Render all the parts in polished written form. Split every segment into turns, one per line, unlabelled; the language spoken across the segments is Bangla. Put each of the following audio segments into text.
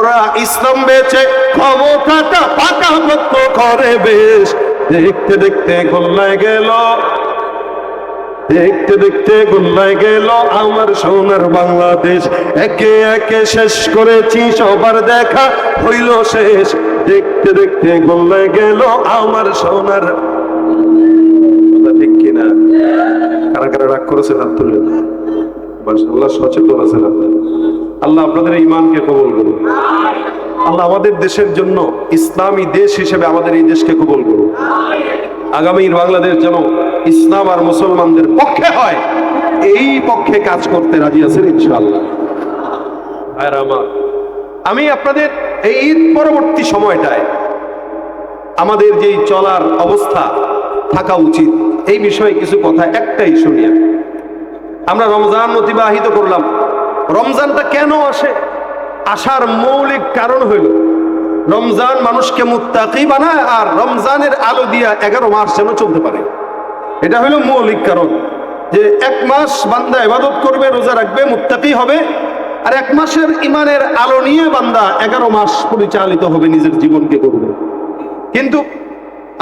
ওরা ইসলাম বেচে ক্ষমতাটা পাকাপোক্ত করে বেশ। দেখতে দেখতে গোল্লায় গেল, দেখতে দেখতে গোল্লায় গেল আমার সোনার বাংলাদেশ। একে একে শেষ করেছি সবার দেখা হইল শেষ। দেখতে দেখতে গোল্লায় গেল আমার সোনার। ঠিক কিনা? কারা কারা রাগ করেছেন হাত তুলে? মাশাআল্লাহ, সচেতন আছেন আপনারা। আল্লাহ আপনাদের ঈমানকে কবুল করুন। আল্লাহ আমাদের দেশের জন্য ইসলামী দেশ হিসেবে আমাদের এই দেশকে কবুল করুন। আগামীর বাংলাদেশ যেন ইসলাম আর মুসলমানদের পক্ষে হয়, এই পক্ষে কাজ করতে রাজি আছেন ইনশাআল্লাহ। আর আমি আপনাদের এই ঈদ পরবর্তী সময়টায় আমাদের যেই চলার অবস্থা থাকা উচিত এই বিষয়ে কিছু কথা একটাই শুনিয়া। আমরা রমজান অতিবাহিত করলাম। রমজানটা কেন আসে? আসার মৌলিক কারণ হইল রমজান মানুষকে মুত্তাকি বানায়, আর রমজানের আলো দিয়া 11 মাস যেন চলতে পারে। এটা হইল মৌলিক কারণ, যে 1 মাস বান্দা ইবাদত করবে, রোজা রাখবে, মুত্তাকি হবে, আর 1 মাসের ইমানের আলো নিয়ে বান্দা 11 মাস পরিচালিত হবে, নিজের জীবনকে করবে। কিন্তু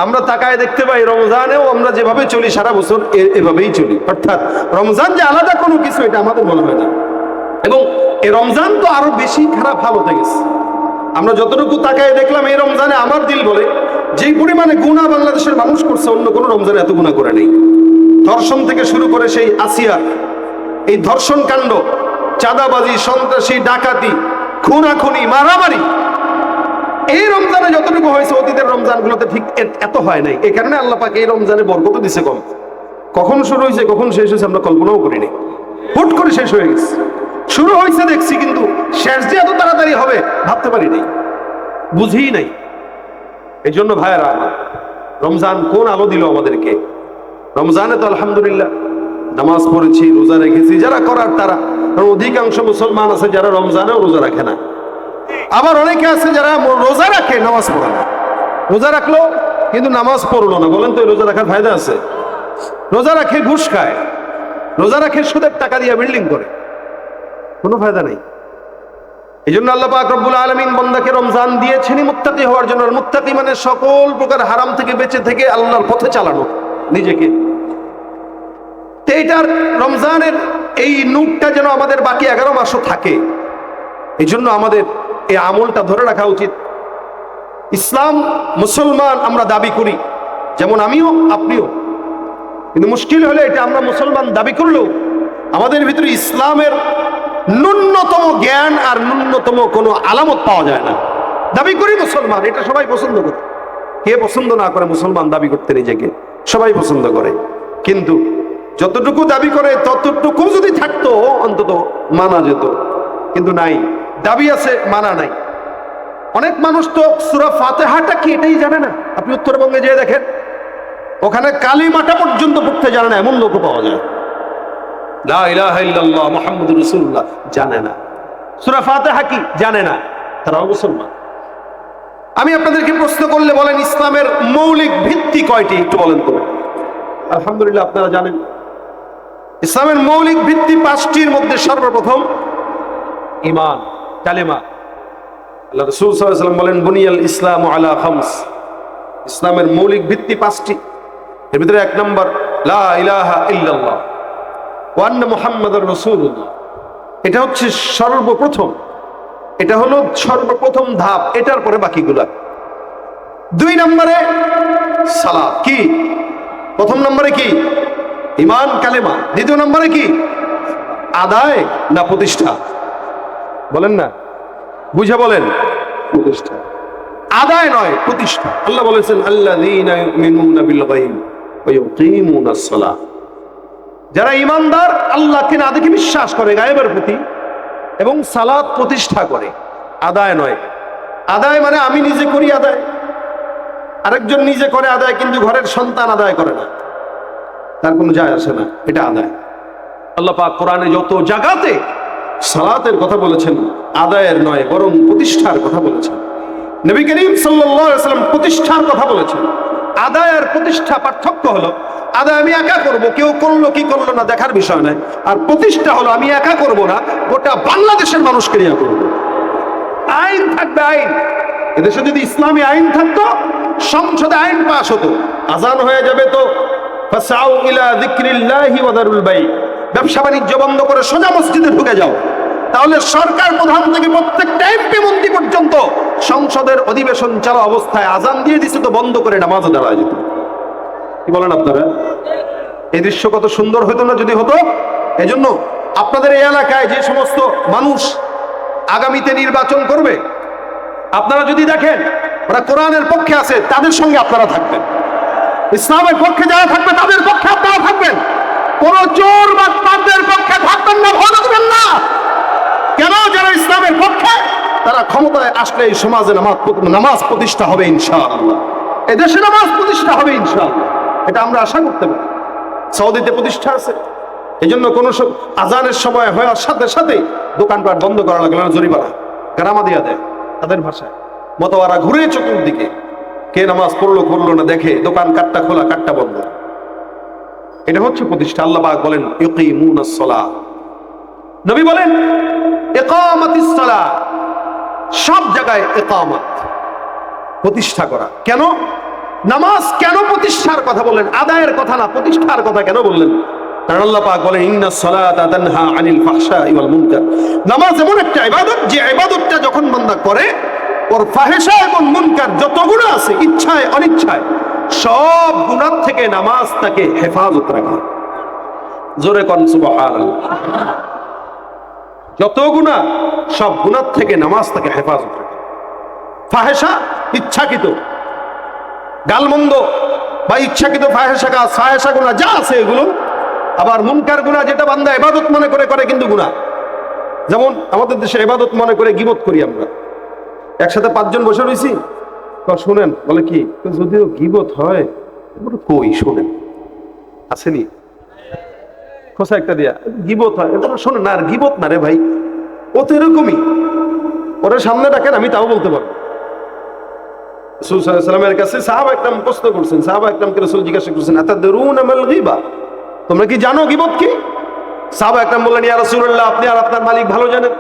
আমরা তাকায় দেখতে পাই রমজানেও আমরা যেভাবে চলি সারা বছর এভাবেই চলি, অর্থাৎ রমজান যে আলাদা কোনো কিছু এটা আমাদের মনে হয় না। এবং এই রমজান তো আরো বেশি খারাপ হাল হতে গেছে। আমরা যতটুকু তাকায় দেখলাম এই রমজানে আমার দিল বলে যেই পরিমাণে গুনাহ বাংলাদেশের মানুষ করছে অন্য কোনো রমজানে এত গুনাহ করে নেই। ধর্ষণ থেকে শুরু করে সেই আসিয়া, এই ধর্ষণ কাণ্ড, চাঁদাবাজি, সন্ত্রাসী, ডাকাতি, খুনাখুনি, মারামারি, এই রমজানে যতটুকু হয়েছে অতীতের রমজানগুলোতে ঠিক এত হয় নাই। এই কারণে আল্লাহ পাক এই রমজানে বরকত দিছে কম। কখন শুরু হয়েছে কখন শেষ হয়েছে আমরা কল্পনাও করিনি। হুট করে শেষ হয়ে গেছে। শুরু হয়েছে দেখছি, কিন্তু শেষ যে এত তাড়াতাড়ি হবে ভাবতে পারিনি, বুঝিই নাই। এই জন্য ভাইয়েরা আমার, রমজান কোন আলো দিল আমাদেরকে? রমজানে তো আলহামদুলিল্লাহ নামাজ পড়েছি, রোজা রেখেছি, যারা করার তারা। অধিকাংশ মুসলমান আছে যারা রমজানেও রোজা রাখে না। আবার অনেকে আছে যারা রোজা রাখে নামাজ পড়ে না। রোজা রাখলো কিন্তু নামাজ পড়লো না। বলেন তো এই রোজা রাখার ফায়দা আছে? রোজা রাখে ঘুষ খায়, রোজা রাখে সুদের টাকা দিয়ে বিল্ডিং করে, কোনো ফায়দা নেই। এই জন্য আল্লাহ পাক রব্বুল আলামিন বান্দাকে রমজান দিয়েছেনই মুত্তাকি হওয়ার জন্য। আর মুত্তাকি মানে সকল প্রকার হারাম থেকে বেঁচে থেকে আল্লাহর পথে চালানো নিজেকে। তো এইটার রমজানের এই নূরটা যেন আমাদের বাকি 11 মাসও থাকে, এই জন্য আমাদের এই আমলটা ধরে রাখা উচিত। ইসলাম মুসলমান আমরা দাবি করি, যেমন আমিও আপনিও, কিন্তু মুশকিল হলে এটা আমরা মুসলমান দাবি করলেও আমাদের ভিতরে ইসলামের ন্যূনতম জ্ঞান আর ন্যূনতম কোনো আলামত পাওয়া যায় না। দাবি করি মুসলমান, এটা সবাই পছন্দ করে। কে পছন্দ না করে মুসলমান দাবি করতে নিজেকে? সবাই পছন্দ করে। কিন্তু যতটুকু দাবি করে ততটুকু যদি থাকতো অন্তত মানা যেত, কিন্তু নাই। দাবি আছে, মানা নাই। অনেক মানুষ তো সূরা ফাতিহাটা কি এটাই জানে না। আপনি উত্তরবঙ্গে যেয়ে দেখেন, ওখানে কালিমাটা পর্যন্ত পড়তে জানে না, এমন লোক পাওয়া যায়। লা ইলাহা ইল্লাল্লাহ মুহাম্মাদুর রাসূলুল্লাহ জানে না, সূরা ফাতিহা কি জানে না, তারাও মুসলমান। আমি আপনাদেরকে প্রশ্ন করলে বলেন ইসলামের মৌলিক ভিত্তি কয়টি একটু বলেন তো? আলহামদুলিল্লাহ আপনারা জানেন ইসলামের মৌলিক ভিত্তি 5টির মধ্যে সর্বপ্রথম ঈমান, কালেমা। আল্লাহ রাসূল সাল্লাল্লাহু আলাইহি ওয়াসাল্লাম বলেন বুনিয়াল ইসলামু আলা খামস। ইসলামের মৌলিক ভিত্তি 5টি। এর ভিতরে 1 নম্বর লা ইলাহা ইল্লাল্লাহ ওয়া আন্না মুহাম্মাদুর রাসূলুল্লাহ। এটা হচ্ছে সর্বপ্রথম, এটা হলো সর্বপ্রথম ধাপ, এটার পরে বাকিগুলা। 2 নম্বরে সালাত। কি? প্রথম নম্বরে কি? ঈমান কালেমা। দ্বিতীয় নম্বরে কি? আদায় না প্রতিষ্ঠা? বলেন না, বুঝে বলেন। প্রতিষ্ঠা, আদায় নয়, প্রতিষ্ঠা। আল্লাহ বলেছেন আল্লাযীনা ইউমিনুনা বিল গায়ব ওয়া ইউকিমুনাস সালাহ। যারা ঈমানদার, আল্লাহকে না দেখে বিশ্বাস করে গায়েবের প্রতি, এবং সালাত প্রতিষ্ঠা করে, আদায় নয়। আদায় মানে আমি নিজে করি আদায়, আরেকজন নিজে করে আদায়, কিন্তু ঘরের সন্তান আদায় করে না, তার কোনো যায় আসে না, এটা আদায়। আল্লাহ পাক কোরআনে যত জায়গাতে সালাতের কথা বলেছেন, আদায়ের নয় বরং প্রতিষ্ঠার কথা বলেছেন। নবী করিম সাল্লাল্লাহু আলাইহি ওয়াসাল্লাম প্রতিষ্ঠার কথা বলেছেন। আদায় আর প্রতিষ্ঠা পার্থক্য হলো, আদায় আমি একা করব, কেউ করলো কি করলো না দেখার বিষয় নয়। আর প্রতিষ্ঠা হলো আমি একা করব না, গোটা বাংলাদেশের মানুষকে নিয়ে করব। আইন থাকবে, আইন। এদেশে যদি ইসলামী আইন থাকতো, সংসদে আইন পাস হতো, আজান হয়ে যাবে তো ফাসাউ ইলা যিকরিল্লাহি ওয়া যারুল বাই, ব্যবসা বাণিজ্য বন্ধ করে সোজা মসজিদে ঢুকে যাও। তাহলে সরকার প্রধান থেকে প্রত্যেকটা এমপি মন্ত্রী পর্যন্ত সংসদের অধিবেশন চালু অবস্থায় আজান দিয়ে দিছে তো বন্ধ করে নামাজে দাঁড়ায় যেত। কি বলেন আপনারা? এই দৃশ্য কত সুন্দর হতো না যদি হতো। এজন্য আপনাদের এই এলাকায় যে সমস্ত মানুষ আগামীতে নির্বাচন করবে, আপনারা যদি দেখেন ওরা কোরআনের পক্ষে আছে, তাদের সঙ্গে আপনারা থাকবেন। ইসলামের পক্ষে যারা থাকবে তাদের পক্ষে আপনারা থাকবেন। কোন চোর বা পাপদের পক্ষে থাকবেন না, ভয় করবেন না। কেন? যারা ইসলামের পক্ষে, তারা ক্ষমতায় আসলে এই সমাজে নামাজ প্রতিষ্ঠা হবে ইনশাআল্লাহ, এদেশে নামাজ প্রতিষ্ঠা হবে ইনশাআল্লাহ। এটা আমরা আশা করতে পারি। সৌদিতে প্রতিষ্ঠা আছে, এই জন্য কোন আজানের সময় হওয়ার সাথে সাথে দোকানপাট বন্ধ করা লাগলো না, জরিমানা গ্রামা দিয়া দেয় তাদের ভাষায়। মতোয়ারা ঘুরে চতুর্দিকে, কে নামাজ পড়লো করলো না দেখে, দোকান কাটটা খোলা কাটটা বন্ধ। এটা হচ্ছে প্রতিষ্ঠা। আল্লাহ পাক বলেন ইউকিমুনাস সালাহ, নবী বলেন ইকামাতিস সালাহ, সব জায়গায় ইকামত প্রতিষ্ঠা করা। কেন নামাজ কেন প্রতিষ্ঠার কথা বললেন? আদায়ের কথা না, প্রতিষ্ঠার কথা কেন বললেন? কারণ আল্লাহ পাক বলেন ইন্নাস সালাতা তানহা আনিল ফাহশাই ওয়াল মুনকার, নামাজ এমন একটা ইবাদত যে ইবাদতটা যখন বান্দা করে, ওর ফাহিশা এবং মুনকার যত গুনাহ আছে ইচ্ছায় অনিচ্ছায় সব গুনাহ থেকে নামাজ তাকে হেফাজত রাখে। জোরে কোন সুবহানাল্লাহ। যত গুনাহ, সব গুনাহ থেকে নামাজ তাকে হেফাজত রাখে। ফাহিশা ইচ্ছাকৃত গালমন্দ বা ইচ্ছাকৃত ফাহিশা কাজ, ফাহিশা গুনাহ যা আছে এগুলো। আবার মুনকার গুনাহ যেটা বান্দা ইবাদত মনে করে করে কিন্তু গুনাহ। যেমন আমাদের দেশে ইবাদত মনে করে গীবত করি আমরা। একসাথে 5 জন বসে রয়েছি, শুনেন বলে কি, যদিও গীবত হয় কই শোনেন, আসেনি খোসা একটা দিয়া গীবত হয়, এটা শোনেন না। আর গীবত না রে ভাই, ও তো এরকমই। ওরা সামনে ডাকেন, আমি তাও বলতে পারবো। রাসূল সাল্লাল্লাহু আলাইহি ওয়াসাল্লামের কাছে সাহাবা একরাম প্রশ্ন করছেন, সাহাবা একরামকে রাসূল জিজ্ঞাসা করছেন আতাদরুনা মাল গীবা, তোমরা কি জানো গীবত কি? সাহাবা একরাম বললেন ইয়া রাসূলুল্লাহ, আপনি আর আপনার মালিক ভালো জানেন।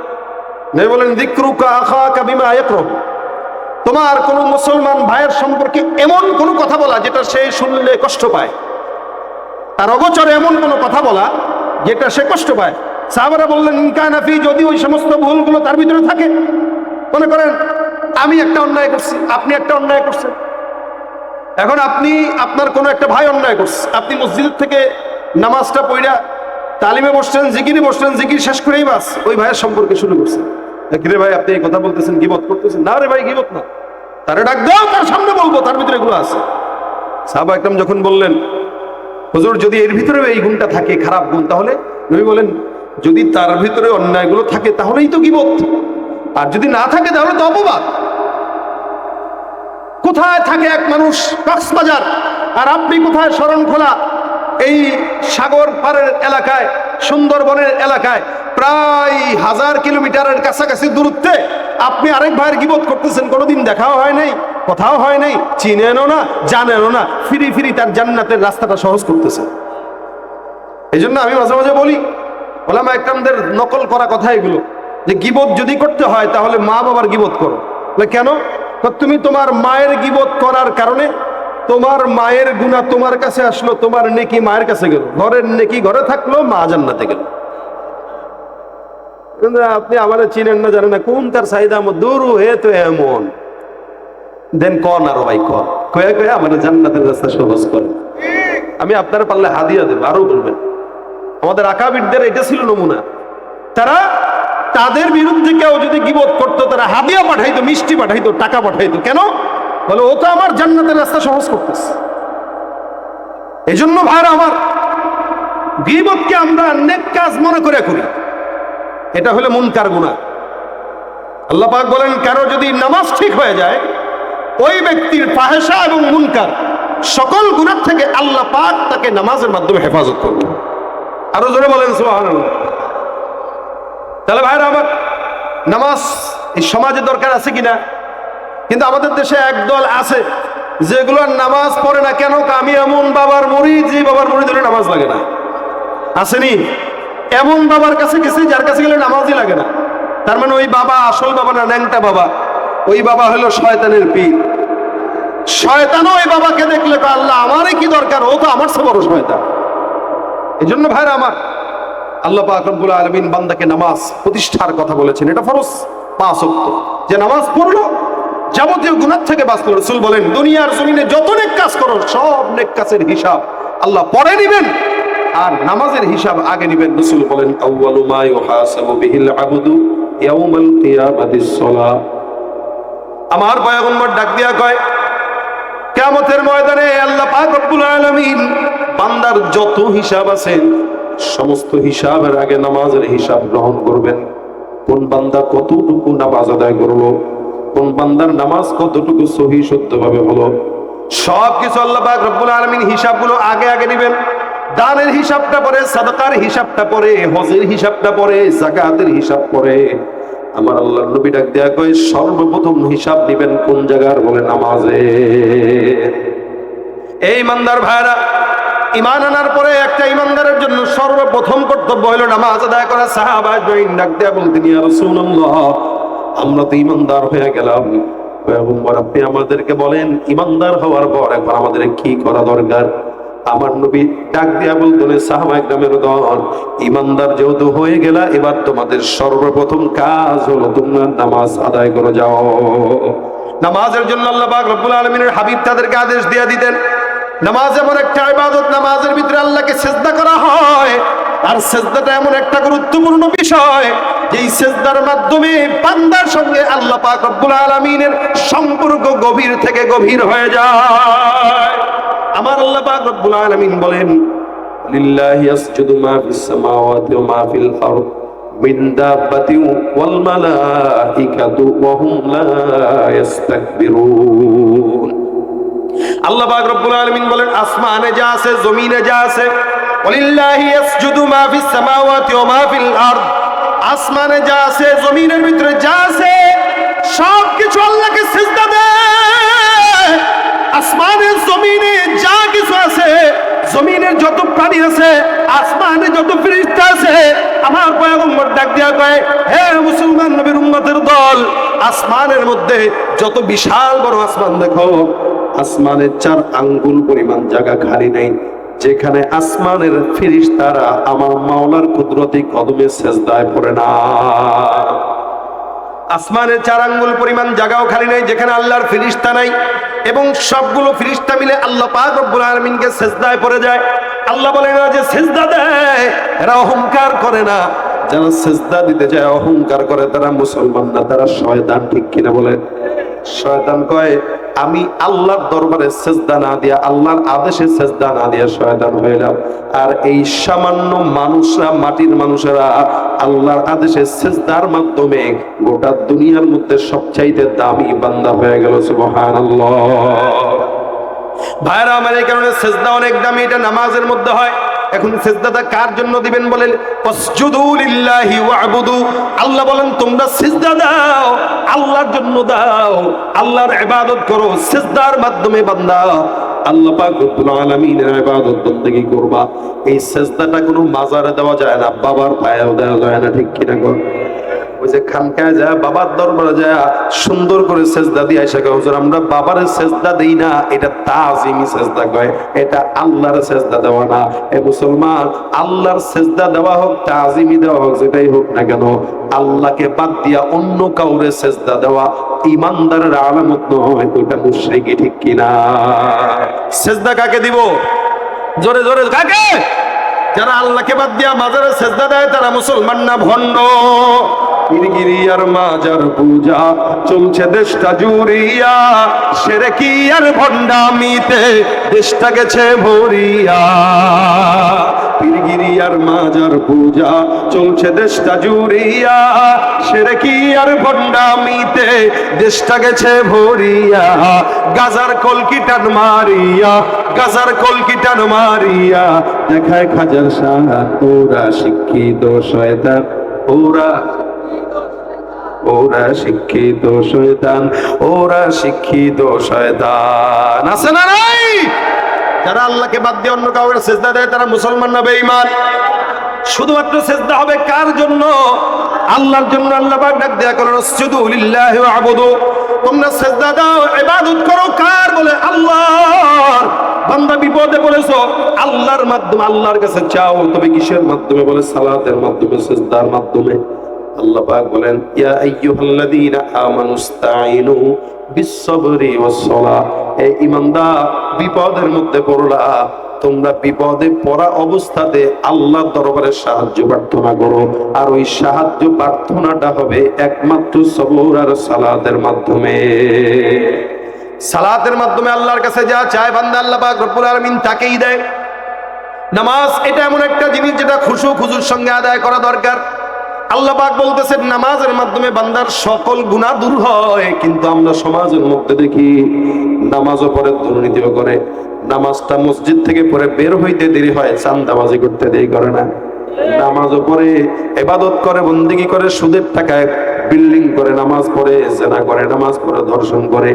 নবী বলেন যিকরুকা আখাকা বিমা ইয়াকরাহু, তোমার কোন মুসলমান ভাইয়ের সম্পর্কে এমন কোন কথা বলা যেটা সে শুনলে কষ্ট পায়, তার অগোচরে এমন কোন কথা বলা যেটা সে কষ্ট পায়। সাহাবারা বললেন ইনকানা ফি, যদি ওই সমস্ত ভুলগুলো তার ভিতরে থাকে। মনে করেন আমি একটা অন্যায় করছি, আপনি একটা অন্যায় করছেন, এখন আপনি আপনার কোনো একটা ভাই অন্যায় করছে, আপনি মসজিদ থেকে নামাজটা পড়া তালিমে বসছেন, জিকিরে বসছেন, জিকির শেষ করেই বাস ওই ভাইয়ের সম্পর্কে শুরু করছেন, রে ভাই আপনি এই কথা বলতেছেন, গীবত করতেছেন। না রে ভাই গীবত না, তারে ডাক দাও, তার সামনে বলবো, তার ভিতরে এগুলো আছে। সাহাবা একরাম যখন বললেন হুজুর যদি এর ভিতরে এই গুণটা থাকে, খারাপ গুণ, তাহলে নবী বলেন যদি তার ভিতরে অন্যায়গুলো থাকে তাহলেই তো গীবত, আর যদি না থাকে তাহলে তো অপবাদ। কোথায় থাকে এক মানুষ কক্সবাজার, আর আপনি কোথায় শরণখোলা, এই সাগর পাড়ের এলাকায়, সুন্দরবনের এলাকায়, প্রায় 1000 কিলোমিটারের কাছাকাছি দূরত্বে আপনি আরেক ভাইয়ের গীবত করতেছেন, কোনোদিন দেখাও হয় নাই, কথাও হয় নাই, চিনেনও না, জানেনও না, ফিরি ফিরি তার জান্নাতের রাস্তাটা সহজ করতেছে। এই জন্য আমি মাঝে মাঝে বলি, ওলামা একরামদের নকল করা কথা এগুলো, যে গীবত যদি করতে হয় তাহলে মা বাবার গীবত করো। কেন? তুমি তোমার মায়ের গীবত করার কারণে তোমার মায়ের গুনাহ তোমার কাছে আসলো, তোমার নেকি মায়ের কাছে গেল, ঘরের নেকি ঘরে থাকলো, মা জান্নাতে গেল। আপনি আমারে চিনেন না, জানেন না, কোন তার চাহিদা দূর হে তো এমন দেন কন আরো ভাই কন কয়ে কয়ে আমার জান্নাতের রাস্তা সহজ করে। আমি আপনারা পারলে হাদিয়া দেব, আরো বলবেন। আমাদের আকাবিরদের এটা ছিল নমুনা, তারা তাদের বিরুদ্ধে কেউ যদি গীবত করতো, তারা হাদিয়া পাঠাইতো, মিষ্টি পাঠাইতো, টাকা পাঠাইতো। কেন? বলে ও তো আমার জান্নাতের রাস্তা সহজ করতেছে। এই জন্য ভাইরা আমার, গীবতকে আমরা নেক কাজ মনে করে করি, এটা হলো মুনকার গুনাহ। আল্লাহ পাক বলেন কারো যদি নামাজ ঠিক হয়ে যায়, ওই ব্যক্তির ফাহিশা এবং মুনকার সকল গুনাহ থেকে আল্লাহ পাক তাকে নামাজের মাধ্যমে হেফাজত করবে। আরো জোরে বলেন সুবহানাল্লাহ। তাহলে ভাইরা আমার, নামাজ এই সমাজে দরকার আছে কিনা? কিন্তু আমাদের দেশে একদল আছে যেগুলো নামাজ পড়ে না। কেন? আমি এমন বাবার মুরিদ, যে বাবার মুরিদ হলে নামাজ লাগে না। আসেনি? এমন বাবার কাছে গেছি যার কাছে গেলে নামাজই লাগে না। তার মানে ওই বাবা আসল বাবা না ন্যাংটা বাবা? ওই বাবা হলো শয়তানের পীর। শয়তানও ওই বাবাকে দেখলে কয়, আল্লাহ আমারই কি দরকার, ও তো আমার চেয়ে বড় শয়তান। এই জন্য ভাইরা আমার, আল্লাহ পাক রব্বুল আলামিন বান্দাকে নামাজ প্রতিষ্ঠার কথা বলেছেন। এটা ফরজ 5 ওয়াক্ত, যে নামাজ পড়লো যাবতীয় গুনাহ থেকে বাঁচলো। রাসূল বলেন, দুনিয়ার জমিনে যত নেক কাজ করো সব নেক কাজের হিসাব আল্লাহ পরে নেবেন, আর নামাজের হিসাব আগে নেবেন। রাসূল বলেন, আউয়ালু মা ইউহাসাবু বিহিল আবদু ইয়াউমাল কিয়ামাতিস সালাহ। আমার পয়গম্বর ডাক দিয়া কয়, কিয়ামতের ময়দানে আল্লাহ পাক রব্বুল আলামিন বান্দার যত হিসাব আছে সমস্ত হিসাবের আগে নামাজের হিসাব গ্রহণ করবেন। কোন বান্দা কতটুকু নামাজ আদায় করলো, কোন বান্দার নামাজ কতটুকু সহি শুদ্ধভাবে হলো, সবকিছু আল্লাহ পাক রব্বুল আলামিন হিসাবগুলো আগে আগে নেবেন। দানের হিসাবটা পরে, সাদাকার হিসাবটা পরে, হজের হিসাবটা পরে, যাকাতের হিসাব পরে। আমার আল্লাহর নবী ডাক দেয়া কয়, সর্বপ্রথম হিসাব দিবেন কোন জায়গার? বলে নামাজে। এই ইমানদার ভাইরা, ঈমান আনার পরে একটা ইমানদারের জন্য সর্বপ্রথম কর্তব্য হলো নামাজ আদায় করা। সাহাবা ডাক দেয়া বলতেন, ইয়া রাসূলুল্লাহ, আমরা তো ইমানদার হয়ে গেলাম, পয়গম্বর আপনি আমাদেরকে বলেন ইমানদার হওয়ার পর এখন আমাদের কি করা দরকার? আমার নবী ডাক দিয়া বলতেন, সাহাবায়ে কেরামের দল, ইমানদার যেহেতু হয়ে গেলা, এবার তোমাদের সর্বপ্রথম কাজ হলো তোমরা নামাজ আদায় করে যাও। নামাজের জন্য আল্লাহ পাক রব্বুল আলামিনের হাবিব তাদেরকে আদেশ দিয়ে দিতেন। নামাজ এমন একটা ইবাদত, নামাজের ভিতরে আল্লাহকে সিজদা করা হয়। আর সিজদাটা এমন একটা গুরুত্বপূর্ণ বিষয়, যেই সিজদার মাধ্যমে বান্দার সঙ্গে আল্লাহ পাক রব্বুল আলামিনের সম্পর্ক গভীর থেকে গভীর হয়ে যায়। আমার আল্লাহ পাক রব্বুল আলামিন বলেন, লিল্লাহি ইয়াসজুদু মা ফিস সামাওয়াতি ওয়া মা ফিল আরদ মিন দাব্বাতিন ওয়াল মালাইকাতু ওয়া হুম লা ইস্তাকবিরুন। আল্লাহ পাক রব্বুল আলামিন বলেন, আসমানে যা আছে, জমিনে যা আছে, ওয়ালিল্লাহি ইয়াসজুদু মা ফিস সামাওয়াতি ওয়া মা ফিল আরদ, আসমানে যা আছে, জমিনের ভিতরে যা আছে, সবকিছু আল্লাহকে সিজদা দেয়। আসমানে জমিনে যা কিছু আছে, জমিনের যত প্রাণী আছে, আসমানে যত ফেরেশতা আছে, আমার পয়গম্বর ডাক দিয়া কয়, হে মুসলমান নবীর উম্মতের দল, আসমানের মধ্যে যত বিশাল বড় আসমান দেখো, আসমানের 4 আঙ্গুল পরিমাণ জায়গা খালি নেই যেখানে আসমানের ফেরেশতারা আমার মাওলার কুদরতি কদমে সেজদায় পড়ে না। আসমানের 4 আঙ্গুল পরিমাণ জায়গাও খালি নেই যেখানে আল্লাহর ফেরেশতা নাই, এবং সবগুলো ফেরেশতা মিলে আল্লাহ পাক রব্বুল আলামিনকে সেজদায় পড়ে যায়। আল্লাহ বলে না যে সেজদা দেয়, এরা অহংকার করে না। যারা সেজদা দিতে যায় অহংকার করে, তারা মুসলমান না, তারা শয়তান। ঠিক কিনা বলে? শয়তান কয়, আমি আল্লাহর দরবারে সেজদা না দিয়া, আল্লাহর আদেশে সেজদা না দিয়া শয়তান হইলাম। আর এই সামান্য মানুষরা, মাটির মানুষেরা আল্লাহর আদেশে সেজদার মাধ্যমে গোটা দুনিয়ার মধ্যে সবচাইতে দামি বান্দা হয়ে গেল। সুবহানাল্লাহ। ভাইরা আমার, এই কারণে সেজদা অনেক দামি, এটা নামাজের মধ্যে হয়। এখন সিজদাটা কার জন্য দিবেন বলেন? ফাসজুদু লিল্লাহি ওয়া'বুদু। আল্লাহ বলেন তোমরা সিজদা দাও, আল্লাহর জন্য দাও, আল্লাহর ইবাদত করো। সিজদার মাধ্যমে বান্দা আল্লাহ পাক রব্বুল আলামিনের ইবাদত বন্দেগী করবা। এই সিজদাটা কোনো মাজারে দেওয়া যায় না, বাবার পায়েও দেওয়া যায় না। ঠিক কিনা গো? ওই যে খানকায় যায়, বাবার দরবারে যায় সুন্দর করে সেজদা দিয়ে আইসা কয়, হুজুর আমরা বাবার সেজদা দেই না, এটা তাজিমি সেজদা কয়, এটা আল্লাহর সেজদা দেওয়া না। এ মুসলমান, আল্লাহর সেজদা দেওয়া হোক, তাজিমি দেওয়া হোক, যেটাই হোক না কেন, আল্লাহকে বাদ দিয়া অন্য কাউরে সেজদা দেওয়া ইমানদারের আলামত নয়, ওটা মুশরিকি। ঠিক কিনা? সেজদা কাকে দিব? জোরে জোরে কাকে? যারা আল্লাহকে বাদ দিয়া মাজারে সেজদা দেয় তারা মুসলমান না, ভণ্ড। পীরগিরি আর মাজার পূজা চলছে দেশটা জুড়িয়া, শিরকি আর ভণ্ডামিতে দেশটা গেছে ভরিয়া। পীরগিরি আর মাজার পূজা চলছে দেশটা জুড়িয়া, শিরকি আর ভণ্ডামিতে দেশটা গেছে ভরিয়া। গাজার কলকি টান মারিয়া, গাজার কলকি টান মারিয়া দেখায় খাজার শাহ, ওরা শিক্ষিত শয়তান, ওরা শিক্ষিত শয়তান, ওরা শিক্ষিত শয়তান। আছে না নাই? যারা আল্লাহকে বাদ দিয়ে অন্য কাউকে সেজদা দেয় তারা মুসলমান না বেঈমান? শুধুমাত্র সেজদা হবে কার জন্য? আল্লাহর জন্য আল্লাহ পাক ডাক দেয়া করো উসজুদু লিল্লাহি ওয়া'বুদু, তোমরা সিজদা দাও, ইবাদত করো। কার? বলে আল্লাহর। বান্দা বিপদে পড়েছো, আল্লাহর মাধ্যমে আল্লাহর কাছে চাও। তবে কিসের মাধ্যমে? বলে সালাতের মাধ্যমে, সিজদার মাধ্যমে। আল্লাহ পাক বলেন ইয়া আইয়ুহাল্লাযীনা আমানুস্তাঈনু বিস-সাবরি ওয়াস-সালাহ, এই ঈমানদার বিপদের মধ্যে পড়লা, তোমরা বিপদে পড়া অবস্থাতে আল্লাহর দরবারে সাহায্য প্রার্থনা করো। আর ওই সাহায্য প্রার্থনাটা হবে একমাত্র সবর আর সালাতের মাধ্যমে। সালাতের মাধ্যমে আল্লাহর কাছে যা চায় বান্দা, আল্লাহ পাক রব্বুল আলামিন তাকেই দেয়। নামাজ এটা এমন একটা জিনিস যেটা খুশুর সঙ্গে আদায় করা দরকার। আল্লাহ পাক বলতেছেন নামাজের মাধ্যমে বান্দার সকল গুনাহ দূর হয়। কিন্তু আমরা সমাজের মধ্যে দেখি নামাজও পড়ে, দুর্নীতিও করে। নামাজটা মসজিদ থেকে পড়ে বের হইতে দেরি হয়, চাঁদাবাজি করতে দেরি করে না। নামাজও পড়ে, ইবাদত করে, বন্দেগী করে, সুদের টাকায় বিল্ডিং করে নামাজ পড়ে, জেনা করে নামাজ পড়ে, ধর্ষণ করে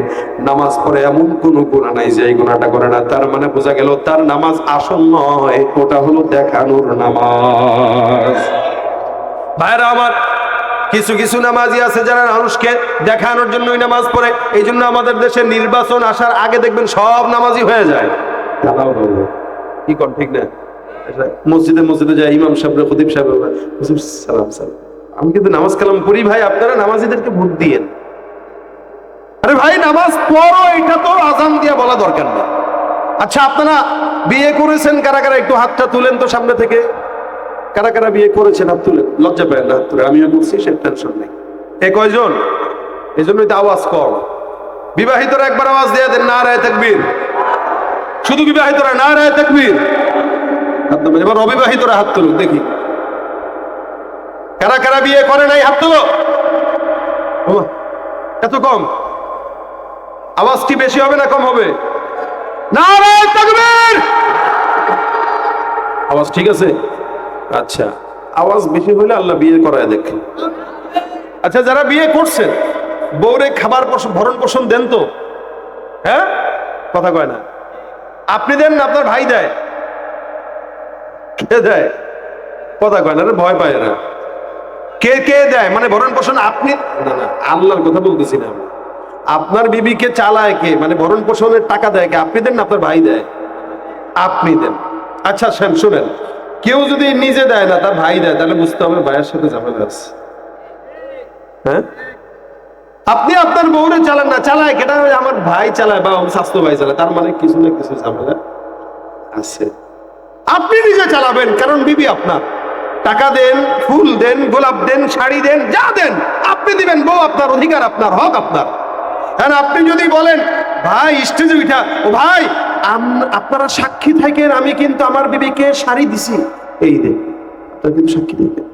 নামাজ পড়ে, এমন কোন গুনাহ নাই যে এই গুনাহটা করে না। তার মানে বোঝা গেল তার নামাজ আসল নয়, ওটা হলো দেখানোর নামাজ। ভাইরা আমার, কিছু কিছু নামাজি আছে যারা মানুষকে দেখানোর জন্যই নামাজ পড়ে। এই জন্য আমাদের দেশে নির্বাচন আসার আগে দেখবেন সব নামাজি হয়ে যায়। কি কর ঠিক না? মসজিদে মসজিদে যায়, ইমাম সাহেব, খতিব সাহেব, সালাম সালাম, আমি কিন্তু নামাজ কালাম পড়ি। ভাই আপনারা নামাজিদেরকে ভোট দিয়েন। আরে ভাই নামাজ পড়ো, এটা তো আজান দিয়ে বলা দরকার নেই। আচ্ছা আপনারা বিয়ে করেছেন কারা কারা? একটু হাতটা তুলেন তো সামনে থেকে। কারা কারা বিয়ে করেছেন হাত তুলেন, লজ্জা পায় না হাত তুলে। আমিও করছি, সে টেনশন নেই। এ কয়জন? এই জন্যই তো আওয়াজ কম। বিবাহিতরা একবার আওয়াজ দিয়ে দেন নারায়ে তাকবীর। শুধু বিবাহিতরা নারায়ে তাকবীর। এবার অবিবাহিতরা হাত তুলুন দেখি। কারা কারা বিয়ে করে নাই হাত তুলো। এত কম? আওয়াজ কি বেশি হবে না কম হবে? নারায়ে তাকবীর। আওয়াজ ঠিক আছে? আচ্ছা, আওয়াজ বেশি হলে আল্লাহ বিয়ে করায় দেখেন। আচ্ছা যারা বিয়ে করছেন, বউরে খাবার ভরণ পোষণ দেন তো? হ্যাঁ, কথা কয় না। আপনি দেন না আপনার ভাই দেয়? কে দেয়? কথা কয় না, ভয় পায় না। কে কে দেয় মানে ভরণ পোষণ? আপনি না, না আল্লাহর কথা বলতেছি না। আপনার বিবিকে চালায় কে? মানে ভরণ পোষণের টাকা দেয় কে? আপনি দেন না আপনার ভাই দেয়? আপনি দেন। আচ্ছা শুনেন, কেউ যদি নিজে দেয় না, তার ভাই দেয়, তাহলে বুঝতে হবে ভাইয়ের সাথে ঝামেলা আছে। হ্যাঁ, আপনি আপনার বউরে চালান না, চালায় কেটা? আমার ভাই চালায় বা স্বাস্থ্য ভাই চালায়, তার মানে কিছু না কিছু ঝামেলা আছে। আপনি নিজে চালাবেন, কারণ বিবি আপনার। টাকা দেন, ফুল দেন, গোলাপ দেন, শাড়ি দেন, যা দেন আপনি দিবেন। বউ আপনার, অধিকার আপনার, হক আপনার। হ্যাঁ, আপনি যদি বলেন ভাই স্টেজে উঠা, ও ভাই আপনারা সাক্ষী থাকেন, আমি কিন্তু আমার বিবিকে শাড়ি দিছি, এই দেন, আপনারা কিন্তু সাক্ষী থাকেন।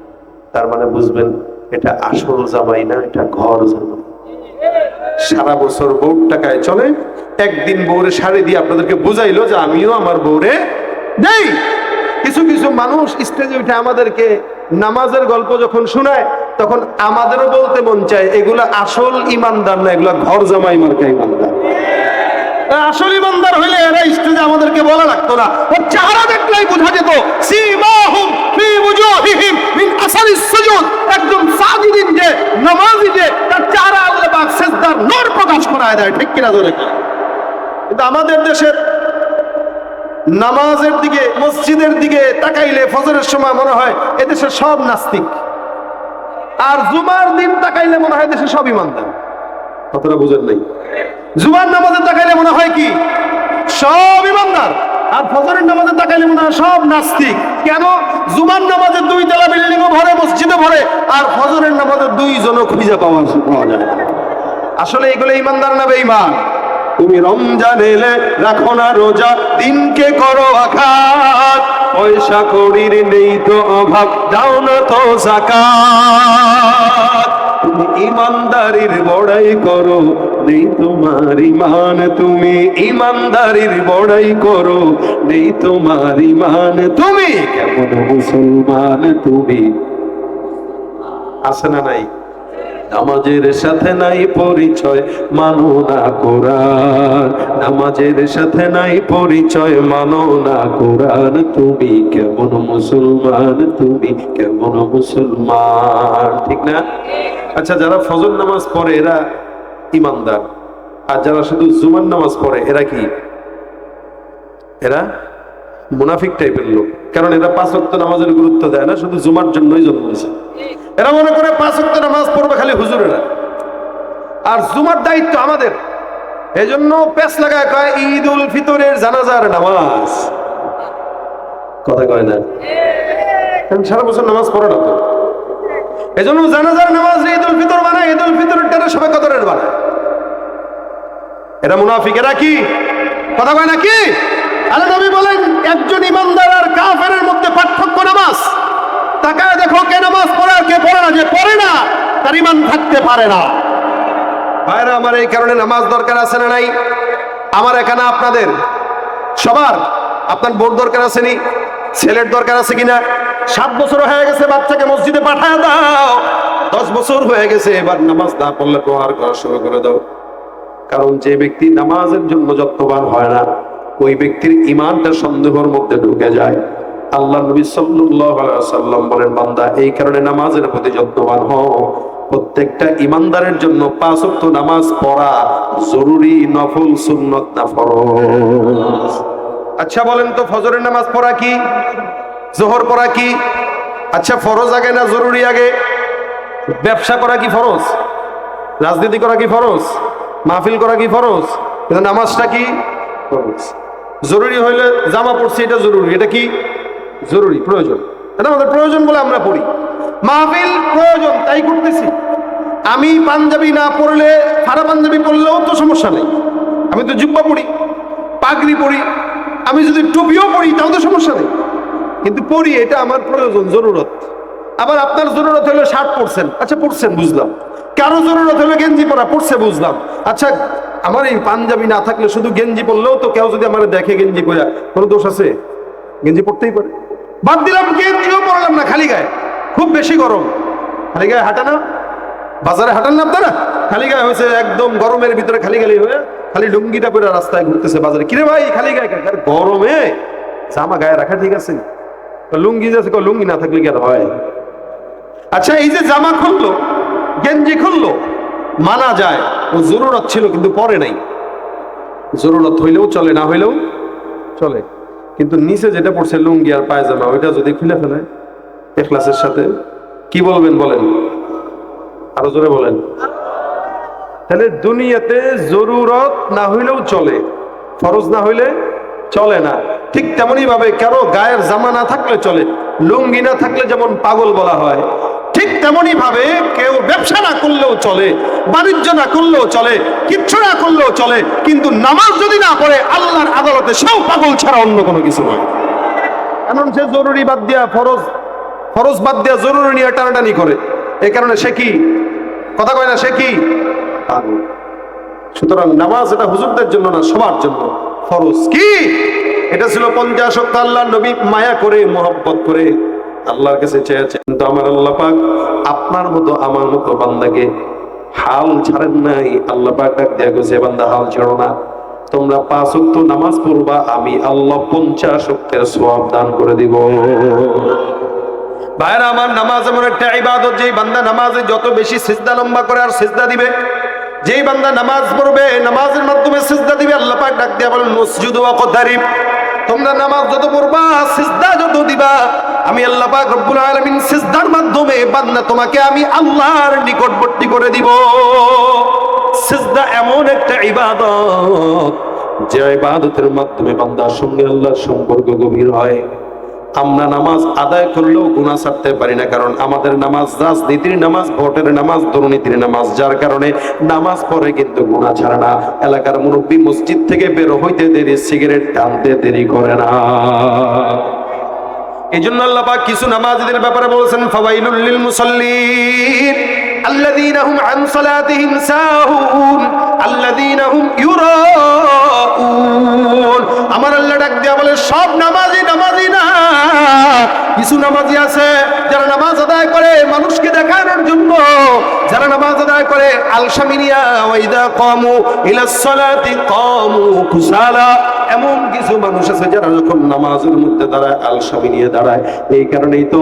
তার মানে বুঝবেন এটা আসল জামাই না, এটা ঘর জামাই। সারা বছর বউর টাকায় চলে, একদিন বউরে শাড়ি দিয়ে আপনাদেরকে বুঝাইলো যে আমিও আমার বউরে দেই। কিছু কিছু মানুষ স্টেজে উঠে আমাদেরকে নামাজের গল্প যখন শোনায়, তখন আমাদেরও বলতে মন চায় এগুলা আসল ইমানদার না, এগুলা ঘর জামাই মার্কা ইমানদার। আসল ইমানদার হইলে এরা স্টেজে আমাদেরকে বলা লাগতো না, ওর চেহারা দেখলেই বোঝা যেত। সীমাহুম ফি ওয়াজুহিহিম মিন আসারিস সুজুদ, একদম সাজিদিন যে নামাজি যে, তার চেহারা আল্লাহ পাক সিজদার নূর প্রকাশ করায় দেয়। ঠিক কিনা জোরে? কিন্তু আমাদের দেশের নামাজের দিকে, মসজিদের দিকে তাকাইলে ফজরের সময় মনে হয় এদেশের সব নাস্তিক, আর জুমার দিন তাকাইলে মনে হয় দেশের সব ইমানদার। কথাটা বুঝেন নাই? জুমার নামাজে তাকাইলে মনে হয় কি সব ইমানদার, আর ফজরের নামাজে তাকাইলে মনে হয় সব নাস্তিক। কেন? জুমার নামাজে 2 তলা বিল্ডিংও ভরে, মসজিদে ভরে, আর ফজরের নামাজে 2 জনও খুঁজে পাওয়া যায়। আসলে এগুলো ইমানদার না বেঈমান? তুমি রমজান এলে রাখো না রোজা, দিনকে করো আঘাত, পয়সা কড়ির নেই তো অভাব, দাও না তো যাকাত। তুমি ইমানদারির বড়াই করো, নেই তোমার ইমান, তুমি ইমানদারির বড়াই করো, নেই তোমার ইমান, তুমি কেমন মুসলমান? তুমি আছে না নাই? নামাজের সাথে নাই পরিচয় মানো না কোরআন, নামাজের সাথে নাই পরিচয় মানো না কোরআন, তুমি কেমন মুসলমান, তুমি কেমন মুসলমান, ঠিক না? আচ্ছা, যারা ফজর নামাজ পড়ে এরা ইমানদার, আর যারা শুধু জুমার নামাজ পড়ে এরা কি? এরা মুনাফিক টাইপের লোক। কারণ এরা 5 ওয়াক্ত নামাজের গুরুত্ব দেয় না, শুধু জুমার জন্যই জন্মেছে। এরা মনে করে 5 ওয়াক্ত নামাজ পড়বে খালি হুজুরেরা, আর জুমার দায়িত্ব আমাদের। এজন্য পেছ লাগায় কয় ঈদ উল ফিতরের জানাজার নামাজ, কথা কয় না, কারণ সারা বছর নামাজ পড়ে না তো। এজন্য জানাজার নামাজ ঈদ উল ফিতর বানায়, ঈদ উল ফিতরের টানে সবে কদরের বানায়। এরা মুনাফিক। এরা কি? কথা কয় না কি? আল্লাহ নবী বলেন একজন ইমানদার আর কাফেরের মধ্যে পার্থক্য নামাজ। তাকায় দেখো কে নামাজ পড়ে আর কে পড়ে না। যে পড়ে না তার ঈমান থাকতে পারে না। ভাইরা আমার, এই কারণে নামাজ দরকার আছে না নাই? আমার এখানে আপনাদের সবার, আপনার বোর দরকার আছে নি? ছেলের দরকার আছে কিনা? 7 বছর হয়ে গেছে বাচ্চাকে মসজিদে পাঠায় দাও, 10 বছর হয়ে গেছে, এবার নামাজ না পড়লে প্রহার করা শুরু করে দাও। কারণ যে ব্যক্তি নামাজের জন্য যত্নবান হয় না, ওই ব্যক্তির ঈমানটা সন্দেহের মধ্যে ঢুকে যায়। আল্লাহ নবী সাল্লাল্লাহু আলাইহি ওয়াসাল্লাম বলেন, বান্দা এই কারণে নামাজের প্রতি যত্নবান হও। প্রত্যেকটা ঈমানদারের জন্য 5 ওয়াক্ত নামাজ পড়া জরুরি, নফল, সুন্নত না ফরজ। আচ্ছা বলেন তো, ফজরের নামাজ পড়া কি? জোহর পড়া কি? আচ্ছা, ফরজ আগে না জরুরি আগে? ব্যবসা করা কি ফরজ? রাজনীতি করা কি ফরজ? মাহফিল করা কি ফরজ? কিন্তু নামাজটা কি ফরজ। জরুরি হইলে জামা পড়ছি, এটা জরুরি। এটা কি জরুরি? প্রয়োজন। এটা আমাদের প্রয়োজন বলে আমরা পড়ি। মাহফিল প্রয়োজন তাই করতেছি। আমি পাঞ্জাবি না পড়লে, সারা পাঞ্জাবি পড়লেও তো সমস্যা নেই। আমি তো জুব্বা পড়ি, পাগড়ি পড়ি, আমি যদি টুপিও পড়ি তাও তো সমস্যা নেই, কিন্তু পড়ি, এটা আমার প্রয়োজন, জরুরত। আবার আপনার জরুরত হলো শার্ট পরছেন, আচ্ছা পরছেন বুঝলাম। কারো জরুরত হলো গেঞ্জি পরা, পড়ছে বুঝলাম। আচ্ছা, আমার এই পাঞ্জাবি না থাকলে শুধু গেঞ্জি পরলেও তো কেউ যদি আমার দেখে গেঞ্জি পরা, কোনো দোষ আছে? গেঞ্জি পরতেই পারে। বাদ দিলাম, গেঞ্জিও পরলাম না, খালি গায়ে, খুব বেশি গরম, খালি গায়ে হাঁটে না, বাজারে হাঁটান না আপনারা? খালি গায়ে হয়েছে, একদম গরমের ভিতরে খালি গালি হয়ে খালি লুঙ্গিটা পরে রাস্তায় ঘুরতেছে বাজারে। কিরে ভাই খালি গায়ে? গরমে জামা গায়ে রাখা ঠিক আছে? লুঙ্গি যাচ্ছে, লুঙ্গি না থাকলে কি আর হয়? আচ্ছা, এই যে জামা খুললো, গেঞ্জি খুললো, মানা যায়, ও জরুরত ছিল কিন্তু পরে নাই। জরুরত হইলেও চলে, না হইলেও চলে। কিন্তু নিচে যেটা পড়ছে লুঙ্গি আর পায়জামা, ওইটা যদি খুলে ফেলে ইখলাসের সাথে, কি বলবেন বলেন? আরো জোরে বলেন। তাহলে দুনিয়াতে জরুরত না হইলেও চলে, ফরজ না হইলে চলে না। ঠিক তেমনি ভাবে কারো গায়ের জামা না থাকলে চলে, লুঙ্গি না থাকলে যেমন পাগল বলা হয়, ঠিক তেমনি ভাবে কেউ ব্যবসা না করলেও চলে, বাণিজ্য না করলেও চলে, কিচ্ছু না করলেও চলে, কিন্তু নামাজ যদি না পড়ে আল্লাহর আদালতে সেও পাগল ছাড়া অন্য কোনো কিছু নয়। কারণ সে জরুরি বাদ দিয়া ফরজ, ফরজ বাদ দিয়া জরুরি নিয়ে টানাটানি করে। এই কারণে সে কি? কথা কয় না, সে কি? পাগল। সুতরাং নামাজ এটা হুজুরদের জন্য না, সবার জন্য ফরজ। কি? এটা ছিল 50 ওয়াক্ত আল্লাহর নবী মায়া করে, মোহব্বত করে আল্লাহর কাছে চেয়েছেন। কিন্তু আমার আল্লাহ পাক আপনার মতো আমার মতো বান্দাকে হাল ছাড়েন নাই। আল্লাহ পাক ডাক দিয়া গেছে, বান্দা হাল ছাড়ো না, তোমরা 5 ওয়াক্ত নামাজ পড়বা, আমি আল্লাহ 50 ওয়াক্তের সওয়াব দান করে দিব। ভাইরা আমার, নামাজ এমন একটা ইবাদত, যেই বান্দা নামাজে যত বেশি সিজদা লম্বা করে আর সিজদা দিবে, যেই বান্দা নামাজ পড়বে, নামাজের মাধ্যমে সিজদা দিবে, আল্লাহ পাক ডাক দিয়া বলেন মুসজুদু ওয়াকতারিব, তোমরা নামাজ যত পড়বা, সিজদা যত দিবা, আমি আল্লাহ পাক রব্বুল আলামিন সিজদার মাধ্যমে বান্দা তোমাকে আমি আল্লাহর নিকটবর্তী করে দিব। সিজদা এমন একটা ইবাদত, যে ইবাদতের মাধ্যমে বান্দার সঙ্গে আল্লাহর সম্পর্ক গভীর হয়। আমরা নামাজ আদায় করলেও গুনাহ ছাড়তে পারি না, কারণ আমাদের নামাজ রাজনীতির নামাজ, ভোটের নামাজ, দুর্নীতির নামাজ, যার কারণে নামাজ পড়ে কিন্তু গুনাহ ছাড়ে না। এলাকার মুরব্বী মসজিদ থেকে বের হইতে দেরি, সিগারেট টানতে দেরি করে না। এই জন্য আল্লাহ পাক কিছু নামাজীদের ব্যাপারে বলেছেন, ফাওয়াইলুল লিল মুসাল্লিন আল্লাযীনা হুম আন সালাতিহিম সাহুন আল্লাযীনা হুম ইউরাউন। আমার আল্লাহ ডাক দিয়া বলে, সব নামাজি নামাজি না, কিছু নামাজি আছে যারা নামাজ আদায় করে মানুষকে দেখানোর জন্য, যারা যারা নামাজ আদায় করে আলসামিনিয়া ওয়াইদা কামু ইলাস সালাতি কামু কুসালা, এমন কিছু মানুষ আছে যারা যখন নামাজের মধ্যে দাঁড়ায় আলসামি নিয়ে দাঁড়ায়। এই কারণেই তো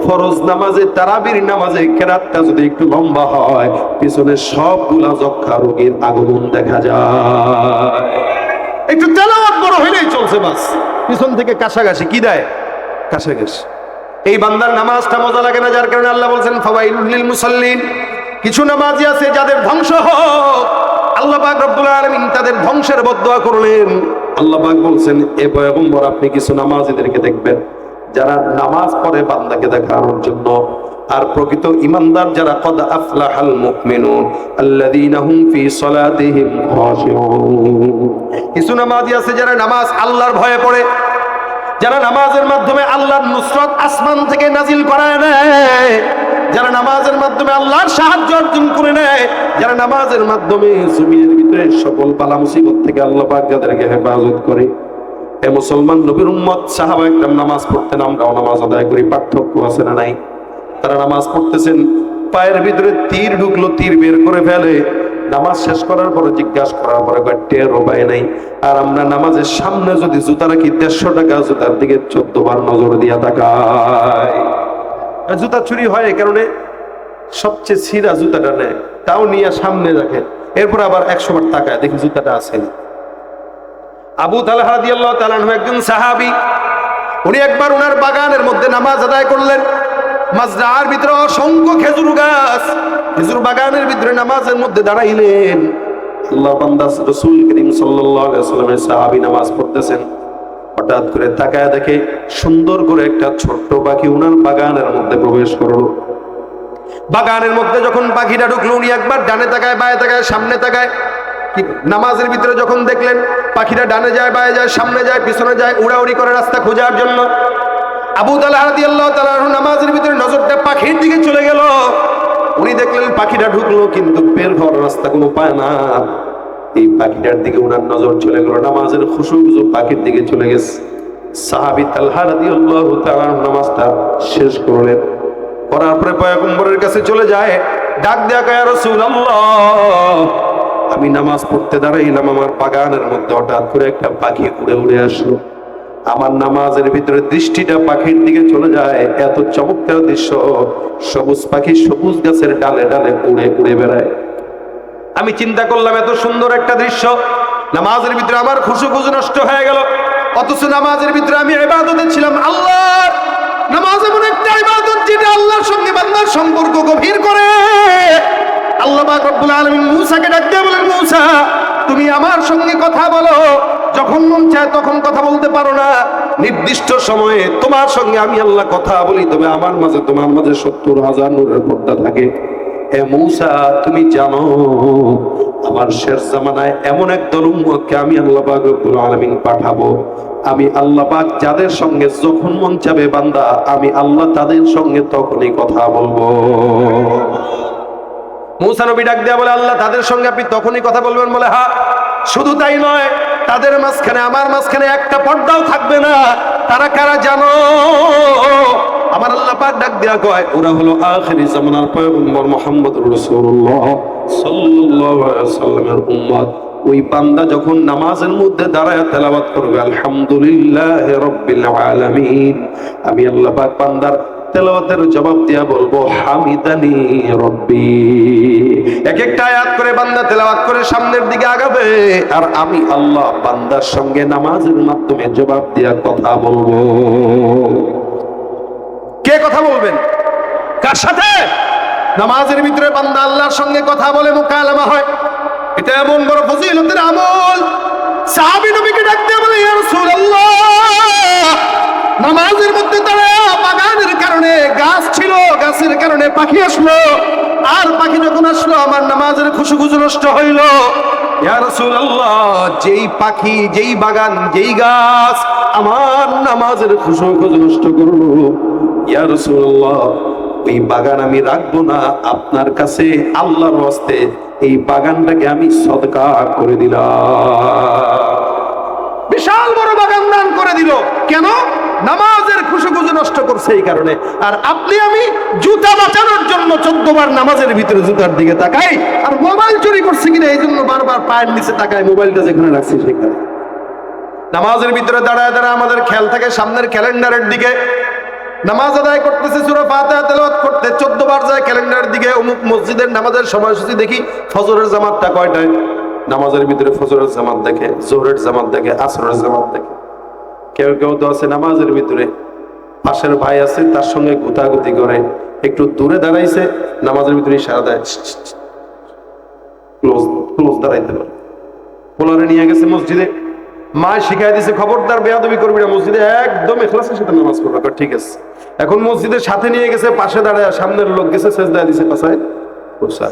ফরজ নামাজে তারাবির নামাজে কেরাতটা যদি একটু লম্বা হয় পিছনে সবগুলা যক্ষা রোগীর আগমন দেখা যায়। একটু তেলাওয়াত বড় হইলেই চলছে, বাস পিছন থেকে কাশাকাশি কি দেয়, কাশাকাশি। এই বান্দার নামাজটা মজা লাগে না, যার কারণে আল্লাহ বলছেন ফাওয়াইলুল লিল মুসাল্লিন, কিছু নামাজি আছে যাদের ধ্বংস হোক। আল্লাহ পাক রব্বুল আলামিন তাদের ধ্বংসের বদদুয়া করলেন। আল্লাহ পাক বলছেন এ পয়গম্বর আপনি কিছু নামাজীদেরকে দেখবেন যারা নামাজ পড়ে বান্দাকে দেখানোর জন্য, আর প্রকৃত ঈমানদার যারা কদ আফলাহাল মুমিনুন আল্লাযীনা হুম ফি সালাতিহিম খাশিউন। কিছু নামাজি আছে যারা নামাজ আল্লাহর ভয়ে পড়ে, যারা নামাজের মাধ্যমে আল্লাহর নুসরত আসমান থেকে নাজিল করায় নেয়, যারা নামাজের মাধ্যমে আল্লাহর সাহায্য অর্জন করে নেয়, যারা নামাজের মাধ্যমে জমিনের ভিতরে সকল বালা মুসিবত থেকে আল্লাহ পাক যাদেরকে হেফাজত করে। এ মুসলমান নবীর উম্মত সাহাবা একরাম নামাজ পড়তেন, আমরাও নামাজ আদায় করি, পার্থক্য আছে না নাই? তারা নামাজ পড়তেছেন, পায়ের ভিতরে তীর ঢুকলো, তীর বের করে ফেলে। নামাজ শেষ করার পরে জিজ্ঞাসা করার পরে টের পায় নাই। আর আমরা নামাজের সামনে যদি জুতা রাখি 150 টাকা জুতার দিকে 14 বার নজর দিয়া তাকায়। জুতা চুরি হয় এই কারণে সবচেয়ে ছিঁড়া জুতাটা নেয়, তাও নিয়ে সামনে রাখে, এরপর আবার 100 বার তাকায় দেখি জুতাটা আছে। আবু তালহা রাদিয়াল্লাহু তাআলা আনহু একজন সাহাবী, উনি একবার ওনার বাগানের মধ্যে নামাজ আদায় করলেন। মাজরার ভিতরে অসংখ্য খেজুর গাছ, খেজুর বাগানের ভিতরে নামাজের মধ্যে দাঁড়াইলেন। আল্লাহ বান্দা রাসূল করিম সাল্লাল্লাহু আলাইহি ওয়াসাল্লামের সাহাবী নামাজ পড়তেছেন, হঠাৎ করে তাকায় দেখে সুন্দর করে একটা ছোট্ট পাখি ওনার বাগানের মধ্যে প্রবেশ করলো। বাগানের মধ্যে যখন পাখিটা ঢুকলো, উনি একবার ডানে তাকায়, বায়ে তাকায়, সামনে তাকায়। নামাজের ভিতরে যখন দেখলেন পাখিটা ডানে যায়, বায়ে যায়, সামনে যায়, পিছনে যায়, উড়াউড়ি করে রাস্তা খোঁজার জন্য, আবু তালহা রাদিয়াল্লাহু তাআলা আনহু নামাজের ভিতরে নজরটা পাখির দিকে চলে গেল। উনি দেখলেন পাখিটা ঢুকলো কিন্তু বের হওয়ার রাস্তা কোনো পায় না। এই পাখিটার দিকে উনার নজর চলে গেল, নামাজের খুশু পাখির দিকে চলে গেছে। সাহাবী তালহা রাদিয়াল্লাহু তাআলা নামাজটা শেষ করলেন, করার পরে পয়গম্বরের কাছে চলে যায়, ডাক দেয়া কয় ইয়া রাসূলুল্লাহ, আমি নামাজ পড়তে দাঁড়াইলাম, আমার বাগানের মধ্যে হঠাৎ করে একটা পাখি উড়ে উড়ে আসলো। আমার নামাজের ভিতরে দৃষ্টিটা পাখির দিকে চলে যায়, এত চমৎকার দৃশ্য, সবুজ পাখি সবুজ গাছের ডালে ডালে উড়ে উড়ে বেড়ায়। আমি চিন্তা করলাম এত সুন্দর একটা দৃশ্য, নামাজের ভিতরে আমার খুশু নষ্ট হয়ে গেল। অথচ নামাজের ভিতরে আমি ইবাদতে ছিলাম। আল্লাহ নামাজ এমন একটা ইবাদত যেটা আল্লাহর সঙ্গে বান্দার সম্পর্ক গভীর করে। আল্লাহ পাক রব্বুল আলামিন মূসাকে ডাক দিয়ে বলেন, মূসা তুমি আমার সঙ্গে কথা বলো, যখন মন চায় তখন কথা বলতে পারো না, নির্দিষ্ট সময়ে তোমার সঙ্গে আমি আল্লাহ কথা বলি, তবে আমার মাঝে তোমার মাঝে 70,000 নূরের পর্দা থাকে। এ মূসা তুমি জানো আমার শেষ জামানায় এমন একদল উম্মতকে আমি আল্লাহ পাক রব্বুল আলামিন পাঠাবো, আমি আল্লাহ পাক যাদের সঙ্গে যখন মন চাবে বান্দা আমি আল্লাহ তাদের সঙ্গে তখনই কথা বলবো। মূসা নবী ডাক দেয়া বলে, আল্লাহ তাদের সঙ্গে আপনি তখনই কথা বলবেন? বলে হ্যাঁ। শুধু তাই নয়, তাদের মাঝখানে আমার মাঝখানে একটা পর্দাও থাকবে না। তারা কারা জানো? আমার আল্লাহ পাক ডাক দেয়া কয় ওরা হলো আখিরি জামানার পয়গম্বর মুহাম্মদুর রাসূলুল্লাহ সাল্লাল্লাহু আলাইহি ওয়াসাল্লামের উম্মত। ওই বান্দা যখন নামাজের মধ্যে দাঁড়ায় তেলাওয়াত করবে আলহামদুলিল্লাহি রাব্বিল আলামিন, আমি আল্লাহ পাক বান্দার তেলাওয়াতের জবাব দিয়া বলবো হামিদানি রব্বি। এক একটা আয়াত করে বান্দা তেলাওয়াত করে সামনের দিকে আগাবে, আর আমি আল্লাহ বান্দার সঙ্গে নামাজের মাধ্যমে জবাব দিয়া কথা বলবো। কে কথা বলবেন? কার সাথে? নামাজের ভিতরে বান্দা আল্লাহর সঙ্গে কথা বলে, মুকালামা হয়। এটা এমন বড় ফজিলতের আমল। সাহাবী নবীকে ডাক দিয়ে বলে, ইয়া রাসূলুল্লাহ, নামাজের মধ্যে তারা বাগানের কারণে গাছ ছিল, গাছের কারণে পাখি আসলো, আর পাখি যখন আসলো আমার নামাজের খুশু নষ্ট হইল। ইয়া রাসূলুল্লাহ, যেই পাখি, যেই বাগান, যেই গাছ আমার নামাজের খুশু নষ্ট করলো, ইয়া রাসূলুল্লাহ এই বাগান আমি রাখবো না, আপনার কাছে আল্লাহর ওয়াস্তে এই বাগানটাকে আমি সদকা করে দিলাম। বিশাল বড় বাগান দান করে দিল। কেন? নামাজের খুশুখুশু নষ্ট করছে এই কারণে। আর আপনি আমি জুতা বাঁচানোর জন্য 14 বার নামাজের ভিতরে জুতার দিকে তাকাই, আর মোবাইল চুরি করছে কিনা এই জন্য বারবার পায়ের নিচে তাকাই, মোবাইলটা যেখানে রাখছি সেখানে। নামাজের ভিতরে দাঁড়ায় দাঁড়ায় আমাদের খেয়াল থাকে সামনের ক্যালেন্ডারের দিকে। নামাজ আদায় করতেছে, সূরা ফাতিহা তেলাওয়াত করতে 14 বার যায় ক্যালেন্ডারের দিকে। অমুক মসজিদের নামাজের সময়সূচি দেখি, ফজরের জামাতটা কয়টায়, নামাজের ভিতরে ফজরের জামাত দেখে, জোহরের জামাত দেখে, আসরের জামাত দেখে। কেউ কেউ তো আছে নামাজের ভিতরে পাশের ভাই আছে তার সঙ্গে গুতাগুতি করে, একটু দূরে দাঁড়াইছে নামাজের ভিতরে ইশারা দেয়, ক্লোজ ক্লোজ দাঁড়াইতে পারে। পোলারে নিয়ে গেছে মসজিদে, মা শিখাই দিছে খবরদার বেয়াদবি করবি না, মসজিদে একদম ইখলাসের সাথে নামাজ পড়বে। ঠিক আছে। এখন মসজিদের সাথে নিয়ে গেছে, পাশে দাঁড়ায়, সামনের লোক গেছে সেজদায় দিছে পাশায় বসা।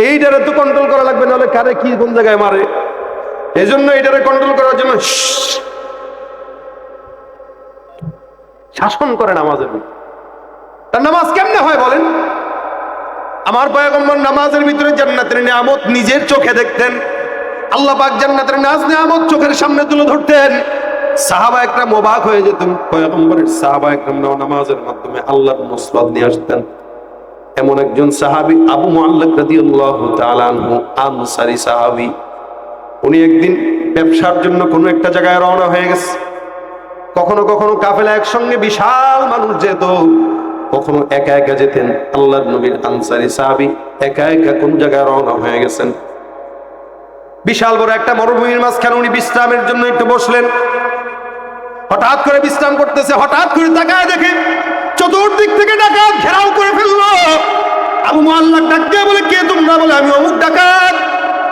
এইটারে তো কন্ট্রোল করা লাগবে, নাহলে কারে কি কোন জায়গায় মারে। এই জন্য এইটারে কন্ট্রোল করার জন্য শাসন করে নামাজের ভিতরে। তার নামাজ কেমনে হয় বলেন? আমার পয়গম্বর নামাজের ভিতরে জান্নাতের নিয়ামত নিজের চোখে দেখতেন। আল্লাহ পাক জান্নাতের নাজ নিয়ামত চোখের সামনে তুলে ধরতেন। সাহাবা একরাম অবাক হয়ে যেতেন। পয়গম্বরের সাহাবা একরাম নামাজের মাধ্যমে আল্লাহর নুসরাত নিয়ে আসতেন। এমন একজন সাহাবী আবু মুআল্লাক রাদিয়াল্লাহু তাআলা আনহু, আনসারী সাহাবী। উনি একদিন ব্যবসার জন্য কোনো একটা জায়গায় রওনা হয়ে গেছে। কখনো কখনো কাফেলা একসঙ্গে বিশাল মানুষ যেত, কখনো একা একা যেতেন। আল্লাহর নবীর আনসারী সাহাবী একা একা কোন জায়গায় রওনা হয়ে গেছেন। বিশাল বড় একটা মরুভূমির মাঝখানে উনি বিশ্রামের জন্য একটু বসলেন। হঠাৎ করে বিশ্রাম করতেছে, হঠাৎ করে তাকায় দেখে চতুর্দিক থেকে ডাকাত ঘেরাও করে ফেললো। আবু মুআল্লাক ডাক দিয়ে বলে, কে তোমরা? বলে, আমি অমুক ডাকাত,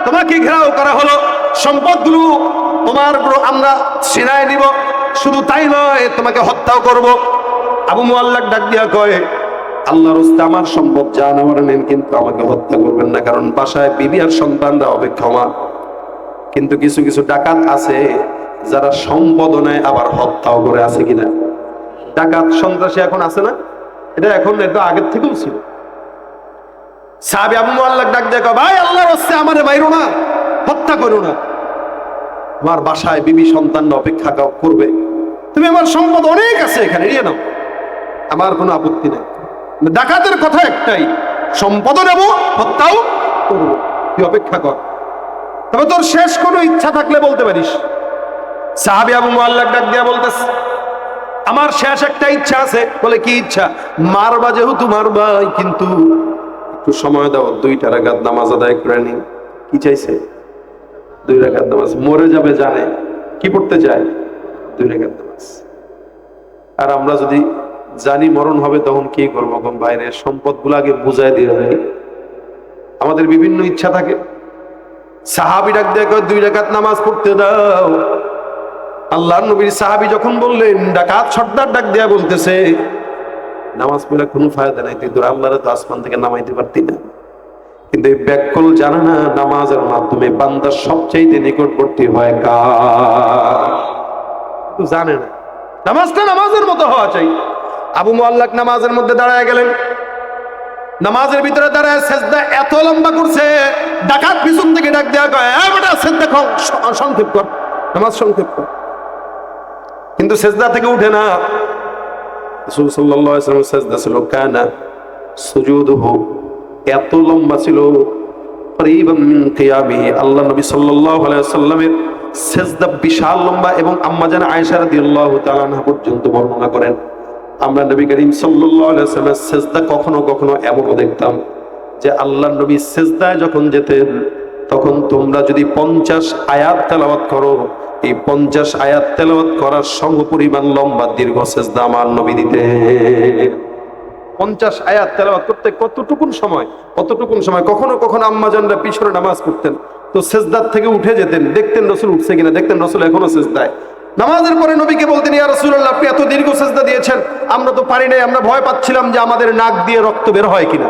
তোমাকে ঘেরাও করা হলো, সম্পদগুলো তোমার আমরা ছিনায় নিব, শুধু তাই নয় তোমাকে হত্যাও করব। আবু মুআল্লাক ডাক দিয়া কয়, আল্লাহর রাস্তায় আমার সম্পদ জানাবার নেন, কিন্তু আমাকে হত্যা করবেন না, কারণ বাসায় বিবি আর সন্তানরা অপেক্ষমান। কিন্তু কিছু কিছু ডাকাত আছে যারা সম্পদ নেয় আবার হত্যাও করে, আছে কিনা? ডাকাত সন্ত্রাসী এখন আছে না? এটা এখন এটা আগের থেকেও ছিল। সাহাবী আবু মুআল্লাক ডাক দিয়ে কয়, ভাই আল্লাহর রাস্তায় আমারে মাইরো না, হত্যা করো না, আমার বাসায় বিবি সন্তানরা অপেক্ষা করবে, তুমি আমার সম্পদ অনেক আছে এখানে নিয়ে নাও, আমার কোনো আপত্তি নেই। ডাকাতের কথা একটাই, সম্পদও নেব, হত্যাও করবো, তুই অপেক্ষা কর, তবে তোর শেষ কোনো ইচ্ছা থাকলে বলতে পারিস। সাহাবী আবু মুআল্লাক ডাক দিয়া বলতেছে, আমার শেষ একটা ইচ্ছা আছে। বলে, কি ইচ্ছা? মারবা যেহেতু মারবাই, কিন্তু একটু সময় দাও, 2 রাকাত নামাজ আদায় করে নি। কি চাইছে? 2 রাকাত নামাজ। মরে যাবে জানে, কি পড়তে চায়? 2 রাকাত নামাজ। আর আমরা যদি জানি মরণ হবে তখন কি করবো? বাইরে সম্পদ গুলো আগে বুঝাই দিয়ে যায়। আমাদের বিভিন্ন ইচ্ছা থাকে। সাহাবী ডাক দিয়ে কয়, 2 রাকাত নামাজ পড়তে দাও। আল্লাহর নবীর সাহাবী যখন বললেন, ডাকাত সর্দার ডাক দিয়া বলতেছে, নামাজ পড়লে কোনো ফায়দা নাই, তুই তোর আল্লাহরে তো আসমান থেকে নামাইতে পারতি না। কিন্তু এই ব্যাকল জানে না, নামাজের মাধ্যমে বান্দার সবচাইতে নিকটবর্তী হয় কার? জানে না। নামাজটা নামাজের মতো হওয়া চাই। আবু মুআল্লাক নামাজের মধ্যে দাঁড়ায় গেলেন। নামাজের ভিতরে দাঁড়ায় সেজদা এত লম্বা করছে, ডাকাত পিছন থেকে ডাক দেয়া কয়, বেটা সেজদা সংক্ষেপ কর, নামাজ সংক্ষেপ কর। কিন্তু সেজদা থেকে উঠে না। রাসূল সাল্লাল্লাহু আলাইহি ওয়াসাল্লাম সেজদা ছিল কানা সুজুদুহু এত লম্বা ছিল, করিবাম মিন কিয়ামিহি। আল্লাহ নবী সাল্লাল্লাহু আলাইহি ওয়াসাল্লামের সেজদা বিশাল লম্বা, এবং আম্মা জান আয়েশা রাদিয়াল্লাহু তাআলা আনহা পর্যন্ত বর্ণনা করেন, আমরা নবী করিম সাল্লাল্লাহু আলাইহি ওয়াসাল্লামের সেজদা কখনো কখনো এমনও দেখতাম যে আল্লাহ নবী সেজদায় যখন যেতেন, তখন তোমরা যদি 50 আয়াত তেলাওয়াত করো, এই 50 আয়াত তেলাওয়াত করার সমপরিমাণ লম্বা দীর্ঘ সেজদা আমার নবী দিতেন। 50 আয়াত তেলাওয়াত করতে কতটুকুন সময়, কতটুকুন সময়। কখনো কখনো আম্মা জানরা পিছনে নামাজ পড়তেন, তো সেজদার থেকে উঠে যেতেন, দেখতেন রাসূল উঠছে কিনা, দেখতেন রাসূল এখনো সেজদায়। নামাজের পরে নবীকে বলতেন, ইয়া রাসূলুল্লাহ, আপনি এত দীর্ঘ সেজদা দিয়েছেন, আমরা তো পারি নাই, আমরা ভয় পাচ্ছিলাম যে আমাদের নাক দিয়ে রক্ত বের হয় কিনা।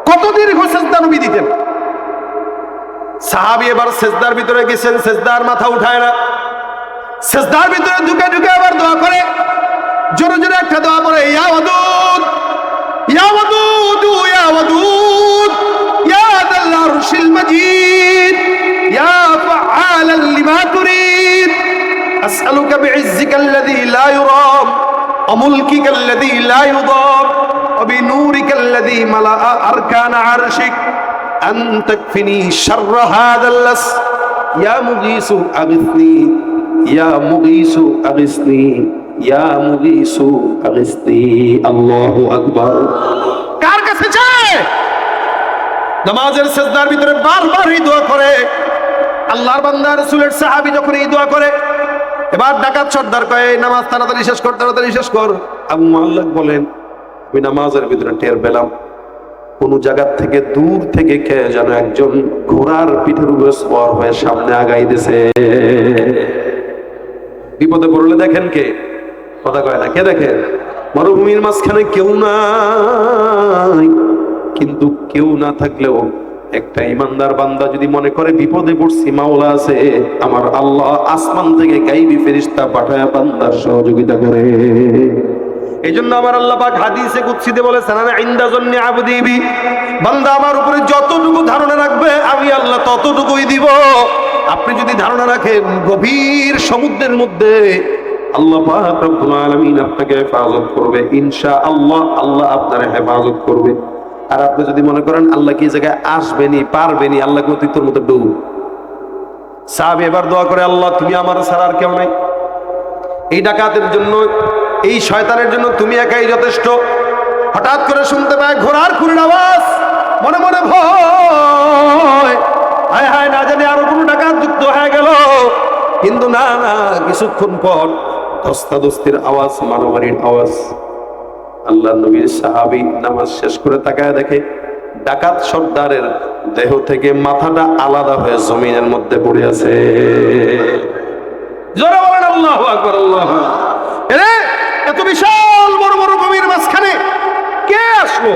কত দীর্ঘ সেজদা নবী দিতেন। সাহাবী এবার সেজদার ভিতরে গেছেন, সেজদার মাথা উঠায় না, সেজদার ভিতরে ঢুকে ঢুকে আবার দোয়া করে, জোরে জোরে একটা দোয়া করে, ইয়া ওয়াদুদ ইয়া ওয়াদুদ ইয়া ওয়াদুদ ইয়া যাল আরশিল মাজিদ ইয়া ফাআলান লিমা তুরিদ আসআলুকা বিইজ্জিকাল্লাযী লা ইউরাম ওয়া মুলকিকাল্লাযী লা ইউদাম ওয়া বিনূরিকাল্লাযী মালাআ আরকানা আরশিক আন তাকফিনি শাররা হাযাল লাস ইয়া মুগীসু আগিসনি ইয়া মুগীসু আগিসনি ইয়া মুগীসু আগিসনি। আল্লাহু আকবার। কার কাছে চায়? নামাজের সিজদার ভিতরে বারবার এই দোয়া করে। আল্লাহর বান্দা রাসূলের সাহাবী যখন এই দোয়া করে, এবার ডাকাত সর্দার কয় নামাজ তাড়াতাড়ি শেষ কর, তাড়াতাড়ি শেষ কর। আবু মুআল্লাক বলেন আমি নামাজের ভিতরে টের পেলাম কোন জায়গা থেকে দূর থেকে কে যেন একজন ঘোড়ার পিঠের উপরে সওয়ার হয়ে সামনে আগাইতেছে। বিপদে পড়লে দেখেন কে? কথা কয় না, কে দেখেন? মরুভূমির মাঝখানে কেউ নাই, কিন্তু কেউ না থাকলেও একটা ইমানদার বান্দা যদি মনে করে বিপদে পড়ছি, মাওলা আছে, আমার আল্লাহ আসমান থেকে গায়বী ফেরেশতা পাঠায় বান্দার সহযোগিতা করে। এই জন্য আমার আল্লাহ পাক হাদিসে কুদসিতে বলেছেন আনা ইনদা যন্নি আবদি বি, বান্দা আমার উপরে যতটুকু ধারণা রাখবে আমি আল্লাহ ততটুকুই দিব। আপনি যদি ধারণা রাখেন গভীর সমুদ্রের মধ্যে আল্লাহ পাক রব্বুল আলামিন আপনাকে হেফাজত করবে, ইনশাআল্লাহ আল্লাহ আপনার হেফাজত করবে। আর আপনি যদি মনে করেন আল্লাহ কি জায়গায় আসবেনি, পারবেনি, আল্লাহকে অতীতের মতো ডুব। সাহাবী এবার দোয়া করে আল্লাহ তুমি আমার ছাড়া আর কেউ নাই, এই ডাকাতের জন্য, এই শয়তানের জন্য তুমি একাই যথেষ্ট। হঠাৎ করে শুনতে পায় ঘোড়ার খুরের আওয়াজ, মনে মনে ভয়, হায় হায় না জানি আরো কোনো ডাকাত যুক্ত হয়ে গেল। কিন্তু না না, কিছুক্ষণ পর ধস্তাধস্তির আওয়াজ, মারামারির আওয়াজ। আল্লাহ নবীর সাহাবী নামাজ শেষ করে তাকায় দেখে ডাকাত সর্দারের দেহ থেকে মাথাটা আলাদা হয়ে জমিনের মধ্যে পড়ে আছে। জোরে বলেন আল্লাহু আকবার। আল্লাহু আকবার। এত বিশাল বড় বড় ভূমির মাঝখানে কে আসলো?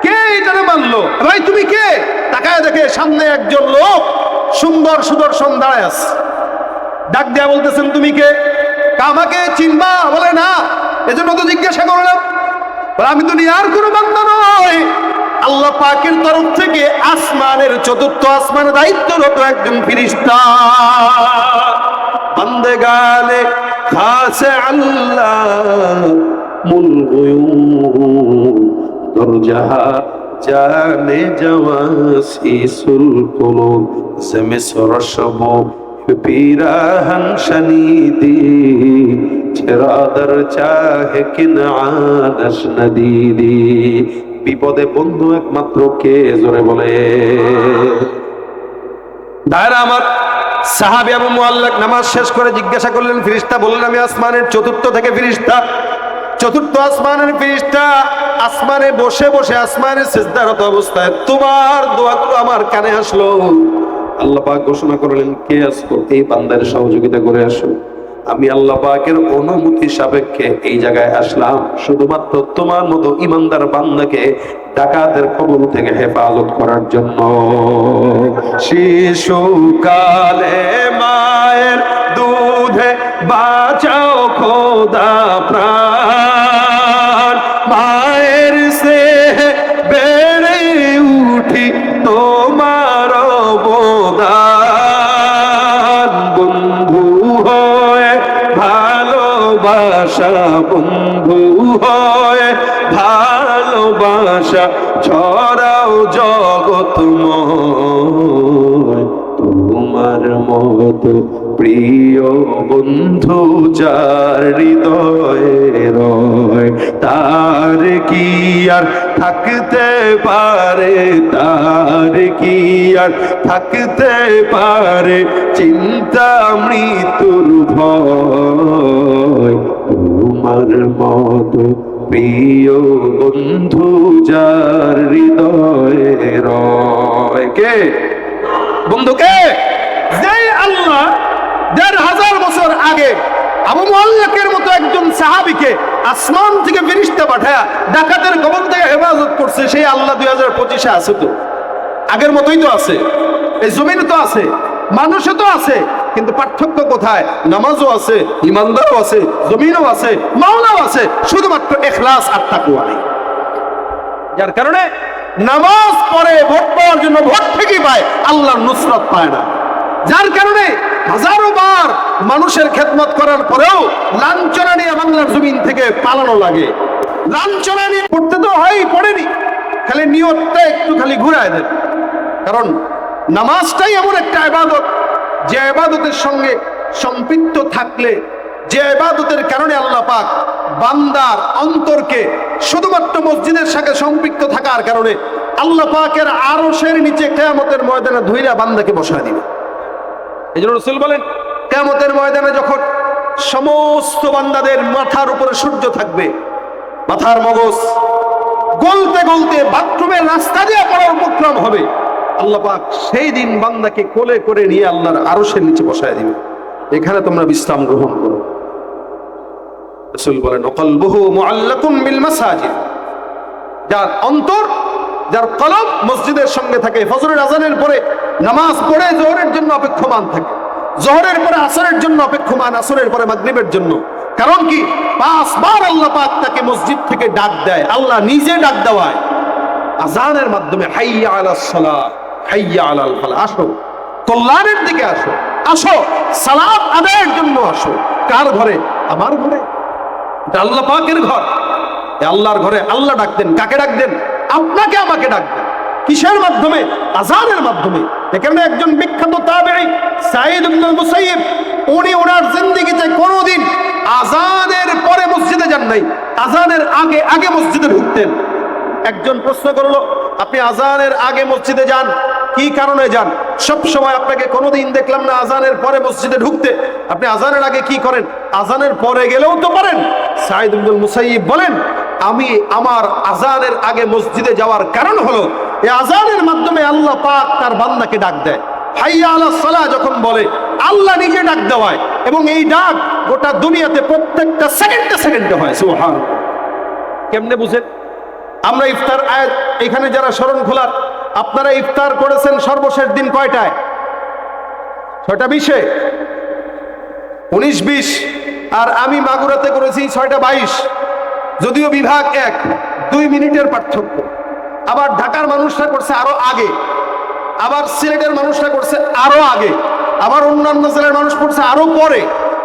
কে এটারে মানলো? ভাই তুমি কে? তাকায় দেখে সামনে একজন লোক সুন্দর সুদর্শন দাঁড়ায় আছে। ডাক দেয়া বলতেছেন তুমি কে? আমাকে চিনবা? বলে না, এজন্য তো জিজ্ঞাসা করলাম। আমি দুনিয়ার কোনো বান্দা নই, আল্লাহ পাকের তরফ থেকে আসমানের চতুর্থ আসমানের দায়িত্বরত একজন ফেরেশতা। বান্দেগানে খাসে আল্লাহ মুল গুয়ুব দরজাহা জানে জাওয়াসিসুল কুলুব জমিসর শব পিরাহান শনিদি ছেড়াদার চাহে কিনানাস নদীদি। বিপদে বন্ধু একমাত্র কে? জোরে বলে। দায়রা আমার সাহাবী আবু মুআল্লাক নামাজ শেষ করে জিজ্ঞাসা করলেন ফেরেশতা বললেন আমি আসমানের চতুর্থ থেকে ফেরেশতা, চতুর্থ আসমানের ফেরেশতা। আসমানে বসে বসে আসমানের সিজদারত অবস্থায় তোমার দোয়াগুলো আমার কানে আসলো। আল্লাহ পাক ঘোষণা করলেন কে আসো, এই বান্দার সহযোগিতা করে আসো। আমি আল্লাহ পাকের অনুমতি সাপেক্ষে এই জায়গায় আসলাম শুধুমাত্র তোমার মতো ইমানদার বান্দাকে ডাকাতের কবল থেকে হেফাজত করার জন্য। শিশুকালে মায়ের দুধে বাঁচাও খোদা প্রাণ, মায়ের সে বেড়ে উঠি তোমার অবদান। বন্ধু হয়ে ভালোবাসা, বন্ধু হয়ে ভালোবাসা ছড়াও জগৎময়। তোমার মতো প্রিয় বন্ধু যার হৃদয়ে রয়, তার কি আর থাকতে পারে, তার কি আর থাকতে পারে চিন্তা মৃত্যুর ভয়। তোমার মতো প্রিয় বন্ধু যার হৃদয়ে রয়। কে বন্ধুকে? যে আল্লাহ ১৫০০ বছর আগে আবু মুআল্লাকের মতো একজন সাহাবীকে আসমান থেকে ফেরেশতা পাঠায়া ডাকাতের কবল থেকে হেফাজত করছে, সেই আল্লাহ ২০২৫-এ আছে। তো আগের মতোই তো আছে, এই জমিনে তো আছে, মানুষও তো আছে, কিন্তু পার্থক্য কোথায়? নামাজও আছে, ইমানদারও আছে, জমিনও আছে, মাওলাও আছে, শুধুমাত্র ইখলাস আর তাকওয়া নেই। যার কারণে নামাজ পড়ে ভোট পাওয়ার জন্য ভোট ঠিকই পায়, আল্লাহর নুসরত পায় না। যার কারণে হাজারো বার মানুষের খেদমত করার পরেও লাঞ্ছনা নিয়ে বাংলার জমিন থেকে পালানো লাগে। লাঞ্ছনা নিয়ে পড়তে তো হয়ই, পড়েনি, খালি নিয়তটা একটু খালি ঘুরায় দেন। কারণ নামাজটাই এমন একটা ইবাদত, যে ইবাদতের সঙ্গে সম্পৃক্ত থাকলে, যে ইবাদতের কারণে আল্লাহ পাক বান্দার অন্তরকে শুধুমাত্র মসজিদের সাথে সম্পৃক্ত থাকার কারণে আল্লাহ পাকের আরশের নিচে কিয়ামতের ময়দানে ধইরা বান্দাকে বসায় দিবে। এই জন্য রাসূল বলেন, কিয়ামতের ময়দানে যখন সমস্ত বান্দাদের মাথার উপরে সূর্য থাকবে, মাথার মগজ গলতে গলতে বাথরুমের রাস্তা দিয়ে পড়ার উপক্রম হবে, আল্লাহ পাক সেই দিন বান্দাকে কোলে করে নিয়ে আল্লাহর আরশের নিচে বসায় দিবে, এখানে তোমরা বিশ্রাম গ্রহণ করো। রাসূল বলেন, কলবুহু মুআল্লাকুম বিল মাসাজিদ, যার অন্তর, যার কলব মসজিদের সঙ্গে থাকে, ফজরের আজানের পরে নামাজ পড়ে যোহরের জন্য অপেক্ষমান থাকে, যোহরের পরে আসরের জন্য অপেক্ষমান, আসরের পরে মাগরিবের জন্য। কারণ কি? 5 বার আল্লাহ পাক তাকে মসজিদ থেকে ডাক দেয়, আল্লাহ নিজে ডাক দেওয়ায় আজানের মাধ্যমে, হাইয়া আলাস সালাহ, হাইয়া আলাল ফালাহ, আসো কল্যাণের দিকে আসো, আসো সালাত আদায়ের জন্য আসো। কার ঘরে? আমার ঘরে। এটা আল্লাহ পাকের ঘর। আল্লাহর ঘরে আল্লাহ ডাকতেন, কাকে ডাকতেন? আপনাকে আমাকে ডাকতেন। কিসের মাধ্যমে? আজানের মাধ্যমে। এখানে একজন বিখ্যাত তাবেঈ সাঈদ ইবনে মুসাইয়্যিব, উনি ওনার জিন্দেগিতে কোনোদিন আজানের পরে মসজিদে যান নাই, আজানের আগে আগে মসজিদে ঢুকতেন। একজন প্রশ্ন করলো, আপনি আজানের আগে মসজিদে যান, কি কারণে যান? সব সময় আপনাকে কোনোদিন দেখলাম না আজানের পরে মসজিদে ঢুকতে, আপনি আজানের আগে কি করেন? আজানের পরে গেলেও তো পারেন। সাঈদ ইবনে মুসাইয়্যিব বলেন, আমি আমার আজানের আগে মসজিদে যাওয়ার কারণ হলো, এই আজানের মাধ্যমে আল্লাহ পাক তার বান্দাকে ডাক দেয়। হাইয়া আলাস সালাহ যখন বলে, আল্লাহ নিজে ডাক দেওয়ায়, এবং এই ডাক গোটা দুনিয়াতে প্রত্যেকটা সেকেন্ডে সেকেন্ডে হয়। সুবহানাল্লাহ। কেমনে বুঝেন? আমরা ইফতার আয়াত এখানে যারা শরণ খোলার, আপনারা ইফতার করেছেন সর্বশেষ দিন কয়টায়? 6:20-এ, 19-20। আর আমি মাগুরাতে করেছি 6:22। যদিও বিভাগ এক, 2 মিনিটের পার্থক্য। আবার ঢাকার মানুষরা করছে আরো আগে, আবার সিলেটের মানুষরা করছে আরো আগে, আবার অন্যান্য জেলার মানুষ করছে আরো পরে।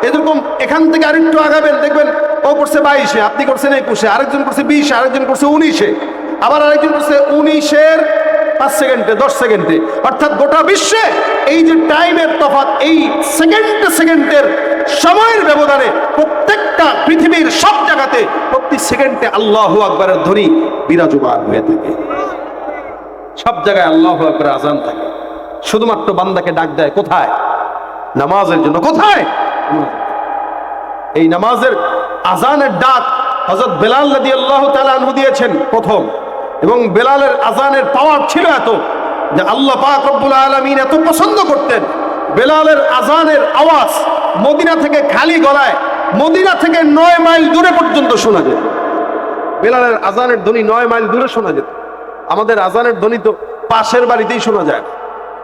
এরকম এখান থেকে আরেকটু আগাবেন, দেখবেন ও করছে 22-এ, আপনি করছেন 21-এ, আরেকজন করছে 20-এ, আরেকজন করছে 19-এ, আবার আরেকজন করছে 19-এর 5 সেকেন্ডে, 10 সেকেন্ডে। অর্থাৎ গোটা বিশ্বে এই যে টাইমের তফাৎ, এই সেকেন্ডে সেকেন্ডের সময়ের ব্যবধানে প্রত্যেকটা পৃথিবীর সব জায়গাতে প্রতি সেকেন্ডে আল্লাহু আকবারের ধ্বনি বিরাজমান হয়ে থাকে। সব জায়গায় আল্লাহু আকবার আজান থাকে। শুধুমাত্র বান্দাকে ডাক দেয় কোথায়? নামাজের জন্য। কোথায়? এই নামাজের আজানের ডাক হযরত বেলাল রাদিয়াল্লাহু তাআলা আনহু দিয়েছেন প্রথম, এবং বেলালের আজানের পাওয়ার ছিল এত যে আল্লাহ পাক রব্বুল আলামিন এত পছন্দ করতেন। বেলালের আজানের আওয়াজ মদিনা থেকে খালি গলায়, মদিনা থেকে 9 মাইল দূরে পর্যন্ত শোনা যেত। বেলালের আজানের ধ্বনি 9 মাইল দূরে শোনা যেত। আমাদের আজানের ধ্বনি তো পাশের বাড়িতেই শোনা যায়।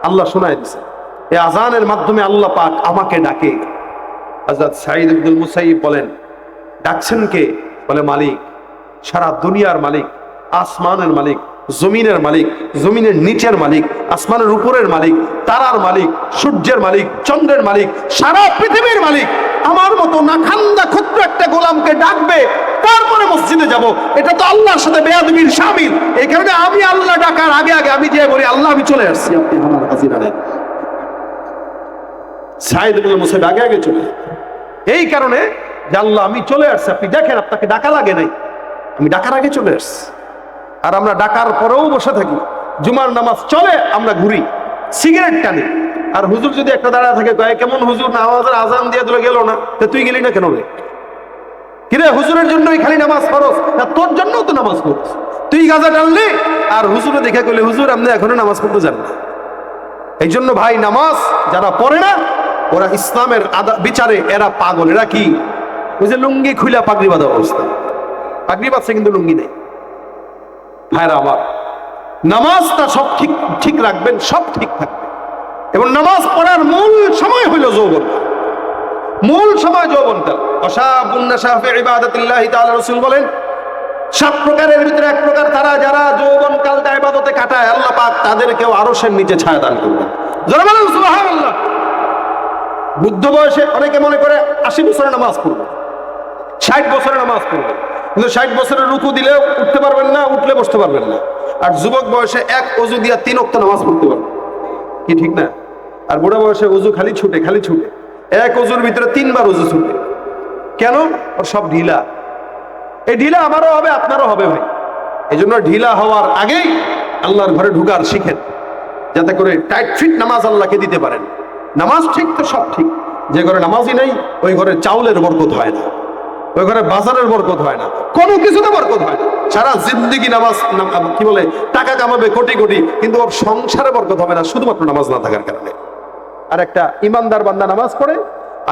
আল্লাহ শোনায় দিছে। এই আজানের মাধ্যমে আল্লাহ পাক আমাকে ডাকে। হযরত সাঈদ ইবনে মুসাইয়্যিব বলেন, ডাকছেন কে? বলে, মালিক, সারা দুনিয়ার মালিক, আসমানের মালিক, জমিনের মালিক, জমিনের নিচের মালিক, আসমানের উপরের মালিক, তারার মালিক, সূর্যের মালিক, চন্দ্রের মালিক, সারা পৃথিবীর মালিক আমার মতো নাখান্দা ক্ষুদ্র একটা গোলামকে ডাকবে, তারপরে মসজিদে যাব। এটা তো আল্লাহর সাথে বেয়াদবির শামিল। এই কারণে আমি আল্লাহ ডাকার আগে আগে আমি যে বলি, আল্লাহ আমি চলে আসছি, আপনি আমার হাজির আনেন। সাঈদ ইবনে মুসাইয়্যিব আগে আগে চলে, এই কারণে যে আল্লাহ আমি চলে আসছি, আপনি দেখেন আপনাকে ডাকা লাগে নাই, আমি ডাকার আগে চলে আসছি। আর আমরা ডাকার পরেও বসে থাকি, জুমার নামাজ চলে আমরা ঘুরি, সিগারেট টানি। আর হুজুর যদি একটা দাঁড়া থাকে, কয় কেমন হুজুর, নামাজের আজান দিয়ে দিলে গেল না, তুই গেলি না কেন রে? কিরে, হুজুরের জন্যই খালি নামাজ ফরজ, তোর জন্য তো নামাজ ফরজ, তুই গাজা টানলি। আর হুজুরে দেখা করলে, হুজুর আপনি এখনো নামাজ পড়তে যান না। এই জন্য ভাই, নামাজ যারা পড়ে না, ওরা ইসলামের বিচারে এরা পাগল। এরা কি? ওই যে লুঙ্গি খুলে পাগড়ি বাঁধা অবস্থা, পাগড়ি বাঁধছে কিন্তু লুঙ্গি নেই। ভাইরা আমার, নামাজটা সব ঠিক ঠিক রাখবেন, সব ঠিক থাকবে। এবং নামাজ পড়ার মূল সময় হইল যৌবন, মূল সময় যৌবনকাল। ওয়াশাবুন নাশা ফি ইবাদাতিল্লাহি তাআলা, রাসূল বলেন 7 প্রকারের ভিতরে 1 প্রকার তারা, যারা যৌবনকালটা ইবাদতে কাটায়, আল্লাহ পাক তাদেরকেও আরশের নিচে ছায়া দান করবেন। যারা বলেন সুবহানাল্লাহ। বুদ্ধ বয়সে অনেকে মনে করে 80 বছরে নামাজ পড়বে, 60 বছরে নামাজ পড়বে, কিন্তু 60 বছরের রুকু দিলেও উঠতে পারবেন না, উঠলে বসতে পারবেন না। আর যুবক বয়সে এক অজু দিয়া 3 ওয়াক্ত নামাজ পড়তে পারবে, কি ঠিক না? আর বুড়া বয়সে অজু খালি ছুটে, এক অজুর ভিতরে 3 বার অজু ছুটে। কেন? ওর সব ঢিলা। এই ঢিলা আমারও হবে, আপনারও হবে ভাই। এই জন্য ঢিলা হওয়ার আগেই আল্লাহর ঘরে ঢুকার শিখেন, যাতে করে টাইট ফিট নামাজ আল্লাহকে দিতে পারেন। নামাজ ঠিক তো সব ঠিক। যে ঘরে নামাজই নাই ওই ঘরে চাউলের বরকত হয় না, ওই ঘরে বাজারের বরকত হয় না, কোনো কিছুতে বরকত হয় না। সারা জিন্দেগি নামাজ কি বলে টাকা কামাবে কোটি কোটি, কিন্তু ওর সংসারে বরকত হবে না, শুধুমাত্র নামাজ না থাকার কারণে। আর একটা ইমানদার বান্দা নামাজ পড়ে,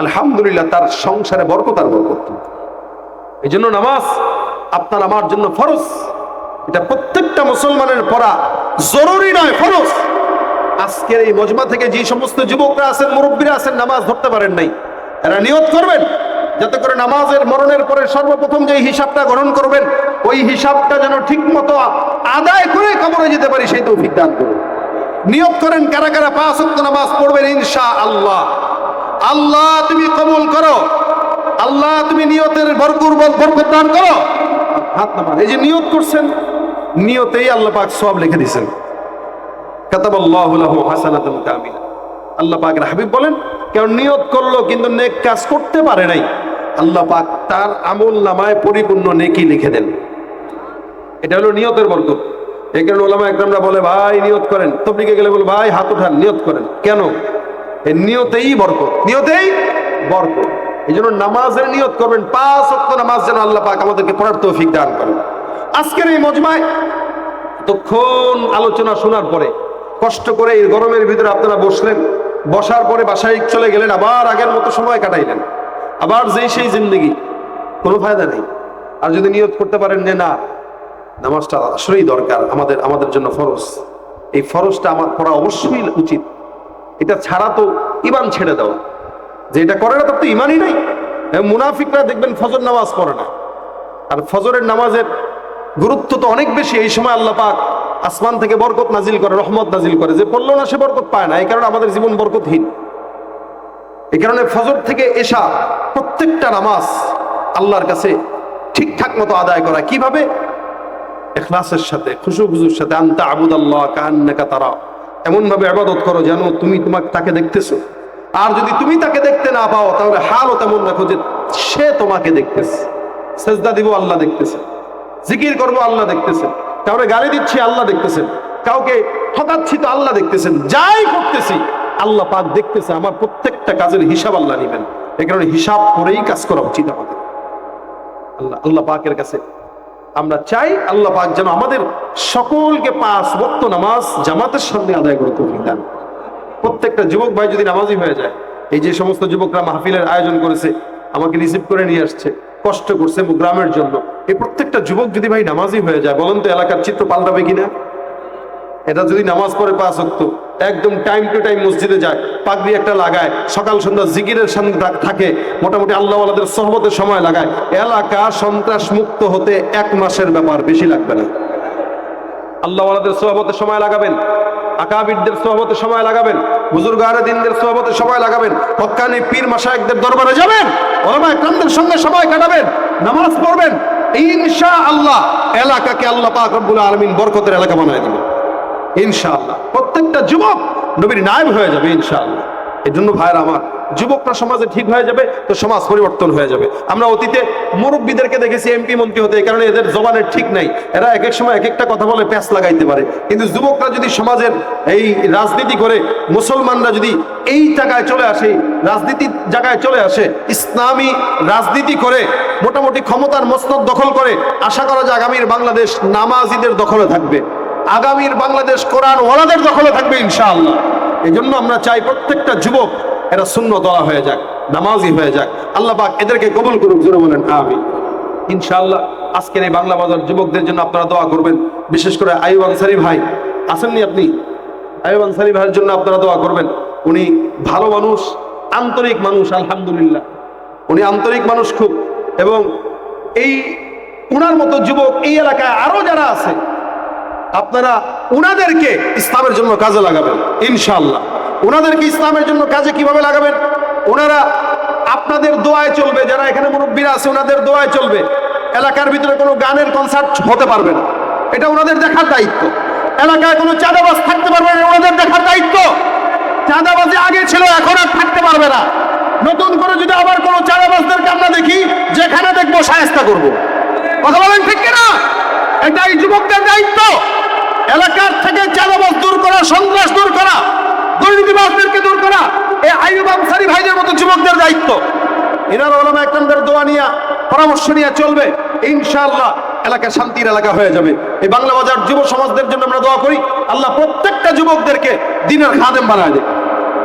আলহামদুলিল্লাহ, তার সংসারে বরকত আর বরকত। এই জন্য নামাজ আপনার আমার জন্য ফরজ। এটা প্রত্যেকটা মুসলমানের পড়া জরুরি নয়, ফরজ। আজকের এই মজমা থেকে যে সমস্ত যুবকরা আছেন, মুরব্বীরা আছেন, নামাজ ধরতে পারেন নাই, এরা নিয়ত করবেন যাতে করে নামাজের মরণের পরে সর্বপ্রথম যে হিসাবটা গ্রহণ করবেন, ওই হিসাবটা যেন ঠিক মতো আদায় করে কবরে যেতে পারি, সেই তৌফিক দান করুন। নিয়ত করেন কারা কারা 5 ওয়াক্ত নামাজ পড়বেন ইনশাআল্লাহ। আল্লাহ তুমি কবুল করো, আল্লাহ তুমি নিয়তের বরকত দান করো। হাত নামান। এই যে নিয়ত করছেন, নিয়তেই আল্লাহ পাক সওয়াব লিখে দিয়েছেন। কাতাবাল্লাহু লাহু হাসানাতান কামিলা। আল্লাহ পাকের হাবিব বলেন, কেউ নিয়ত করলো কিন্তু নেক কাজ করতে পারে নাই, আল্লাহ পাক তার আমল নামায় পরিপূর্ণ নেকি লিখে দেন। এটা হলো নিয়তের বরকত। এই কারণে ওলামা একরামরা বলে, ভাই নিয়ত করেন। তবলিগে গেলে বলে, ভাই হাত উঠান, নিয়ত করেন। কেন? এই নিয়তেই বরকত, নিয়তেই বরকত। এই জন্য নামাজের নিয়ত করবেন, 5 ওয়াক্ত নামাজ যেন আল্লাহ পাক আমাদেরকে পড়ার তৌফিক দান করেন। আজকের এই মজমায় তখন আলোচনা শোনার পরে কষ্ট করে এই গরমের ভিতরে আপনারা বসলেন, বসার পরে বাসায় চলে গেলেন, আবার আগের মতো সময় কাটাইলেন, আবার সেই জিন্দেগি, কোনো ফায়দা নেই। আর যদি নিয়ত করতে পারেন যে না, নামাজটা আসলেই দরকার, আমাদের জন্য ফরজ, এই ফরজটা আমার পড়া অবশ্যই উচিত, এটা ছাড়া তো ঈমান ছেড়ে দেওয়া। যে এটা করে না তার তো ঈমানই নাই। মুনাফিকরা দেখবেন ফজর নামাজ পড়ে না, আর ফজরের নামাজের গুরুত্ব তো অনেক বেশি। এই সময় আল্লাহ পাক আসমান থেকে বরকত নাজিল করে, রহমত নাজিল করে, যে পড়লো না সে বরকত পায় না। এই কারণে আমাদের জীবন বরকতহীন। এই কারণে ফজর থেকে এশা প্রত্যেকটা নামাজ আল্লাহর কাছে ঠিকঠাক মতো আদায় করা। কিভাবে? ইখলাসের সাথে, খুশুখুজুর সাথে। আনতা আবুদাল্লাহ কাআন্নাকা তারা, এমন ভাবে ইবাদত করো যেন তুমি তাকে দেখতেছো। আর যদি তুমি তাকে দেখতে না পাও, তাহলে হালও তেমন রাখো যে সে তোমাকে দেখতেছে। সেজদা দিব, আল্লাহ দেখতেছে। জিকির করবো, আল্লাহ দেখতেছেন। কাউকে গালি দিচ্ছি, আল্লাহ দেখতেছেন। কাউকে ঠকাচ্ছি তো আল্লাহ দেখতেছেন। যাই করতেছি আল্লাহ পাক দেখতেছে। আমার প্রত্যেকটা কাজের হিসাব আল্লাহ নেবেন। এই কারণে হিসাব করেই কাজ করা উচিত আমাদের। আল্লাহ পাকের কাছে আমরা চাই, আল্লাহ পাক যেন আমাদের সকলকে 5 ওয়াক্ত নামাজ জামাতের সঙ্গে আদায় করে তৌফিক দান। প্রত্যেকটা যুবক ভাই যদি নামাজি হয়ে যায়, এই যে সমস্ত যুবকরা মাহফিলের আয়োজন করেছে, আমাকে রিসিভ করে নিয়ে আসছে, কষ্ট করছে গ্রামের জন্য, এই প্রত্যেকটা যুবক যদি ভাই নামাজি হয়ে যায়, বলেন তো এলাকার চিত্র পাল্টাবে কিনা? এটা যদি নামাজ পড়ে 5 ওয়াক্ত, একদম টাইম টু টাইম মসজিদে যায়, পাগড়ি একটা লাগায়, সকাল সন্ধ্যা জিকিরের সঙ্গে থাকে, মোটামুটি আল্লাহওয়ালাদের সোহবতের সময় লাগায়, এলাকা সন্ত্রাস মুক্ত হতে 1 মাসের ব্যাপার, বেশি লাগবে না। আল্লাহওয়ালাদের সোহবতের সময় লাগাবেন, আকাবিরদের সোহবতের সময় লাগাবেন, বুজুর্গ আরে দিনদের সোহবতের সময় লাগাবেন, হক্কানি পীর মাশায়েখদের দরবারে যাবেন, ওলামা একরামদের সঙ্গে সময় কাটাবেন, নামাজ পড়বেন, ইনশাআল্লাহ এলাকাকে আল্লাহ পাক রব্বুল আলামিন বরকতের এলাকা বানায় দিবেন ইনশাআল্লাহ। প্রত্যেকটা যুবক নবীর নায়েব হয়ে যাবে ইনশাআল্লাহ। এই জন্য ভাইরা আমার, যুবকরা সমাজে ঠিক হয়ে যাবে তো সমাজ পরিবর্তন হয়ে যাবে। আমরা অতীতে মুরব্বীদেরকে দেখেছি এমপি মন্ত্রী হতে, এই কারণে এদের জবানের ঠিক নাই, এরা এক এক সময় এক একটা কথা বলে প্যাঁচ লাগাইতে পারে। কিন্তু যুবকরা যদি সমাজের এই রাজনীতি করে, মুসলমানরা যদি এই জায়গায় চলে আসে, রাজনীতির জায়গায় চলে আসে, ইসলামী রাজনীতি করে মোটামুটি ক্ষমতার মসনদ দখল করে, আশা করা যায় আগামীর বাংলাদেশ নামাজিদের দখলে থাকবে, আগামীর বাংলাদেশ কোরআন ওয়ালাদের দখলে থাকবে ইনশাআল্লাহ। এই জন্য আমরা চাই প্রত্যেকটা যুবক এরা সুন্নতওয়ালা হয়ে যাক, নামাজি হয়ে যাক। আল্লাহ পাক এদেরকে কবুল করুক, জোরে বলেন আমিন ইনশাআল্লাহ। আজকের এই বাংলা বাজার যুবকদের জন্য আপনারা দোয়া করবেন। বিশেষ করে আইয়ুব আনসারী ভাই আসেননি আপনি, আইয়ুব আনসারী ভাইয়ের জন্য আপনারা দোয়া করবেন। উনি ভালো মানুষ, আন্তরিক মানুষ, আলহামদুলিল্লাহ উনি আন্তরিক মানুষ খুব। এবং এই উনার মতো যুবক এই এলাকায় আরো যারা আছে, আপনারা উনাদেরকে ইসলামের জন্য কাজে লাগাবেন ইনশাআল্লাহ। উনাদেরকে ইসলামের জন্য কাজে কিভাবে লাগাবেন? ওনারা আপনাদের দোয়ায় চলবে, যারা এখানে মুরব্বীরা আছে ওনাদের দোয়ায় চলবে। এলাকার ভিতরে কোনো গানের কনসার্ট হতে পারবে না, এটা ওনাদের দেখার দায়িত্ব। এলাকায় কোনো চাঁদাবাজ থাকতে পারবে না, ওনাদের দেখার দায়িত্ব। চাঁদাবাজি আগে ছিল, এখন আর থাকতে পারবে না। নতুন করে যদি আবার কোনো চাঁদাবাজদেরকে আমরা দেখি, যেখানে দেখবো শায়েস্তা করব। কথা বলেন ঠিক কিনা? এটাই যুবকদের দায়িত্ব। এলাকার থেকে চাঁদাবাজ দূর করা, সন্ত্রাস দূর করা, দুর্নীতিবাজদেরকে দূর করা এই আইয়ুব আনসারী ভাইদের মতো যুবকদের দায়িত্ব। ইনারা ওলামা একরামদের দোয়া নিয়ে, পরামর্শ নিয়ে চলবে, ইনশাআল্লাহ এলাকা শান্তির এলাকা হয়ে যাবে। এই বাংলা বাজার যুব সমাজদের জন্য আমরা দোয়া করি, আল্লাহ প্রত্যেকটা যুবকদেরকে দ্বীনের খাদেম বানায় দেয়,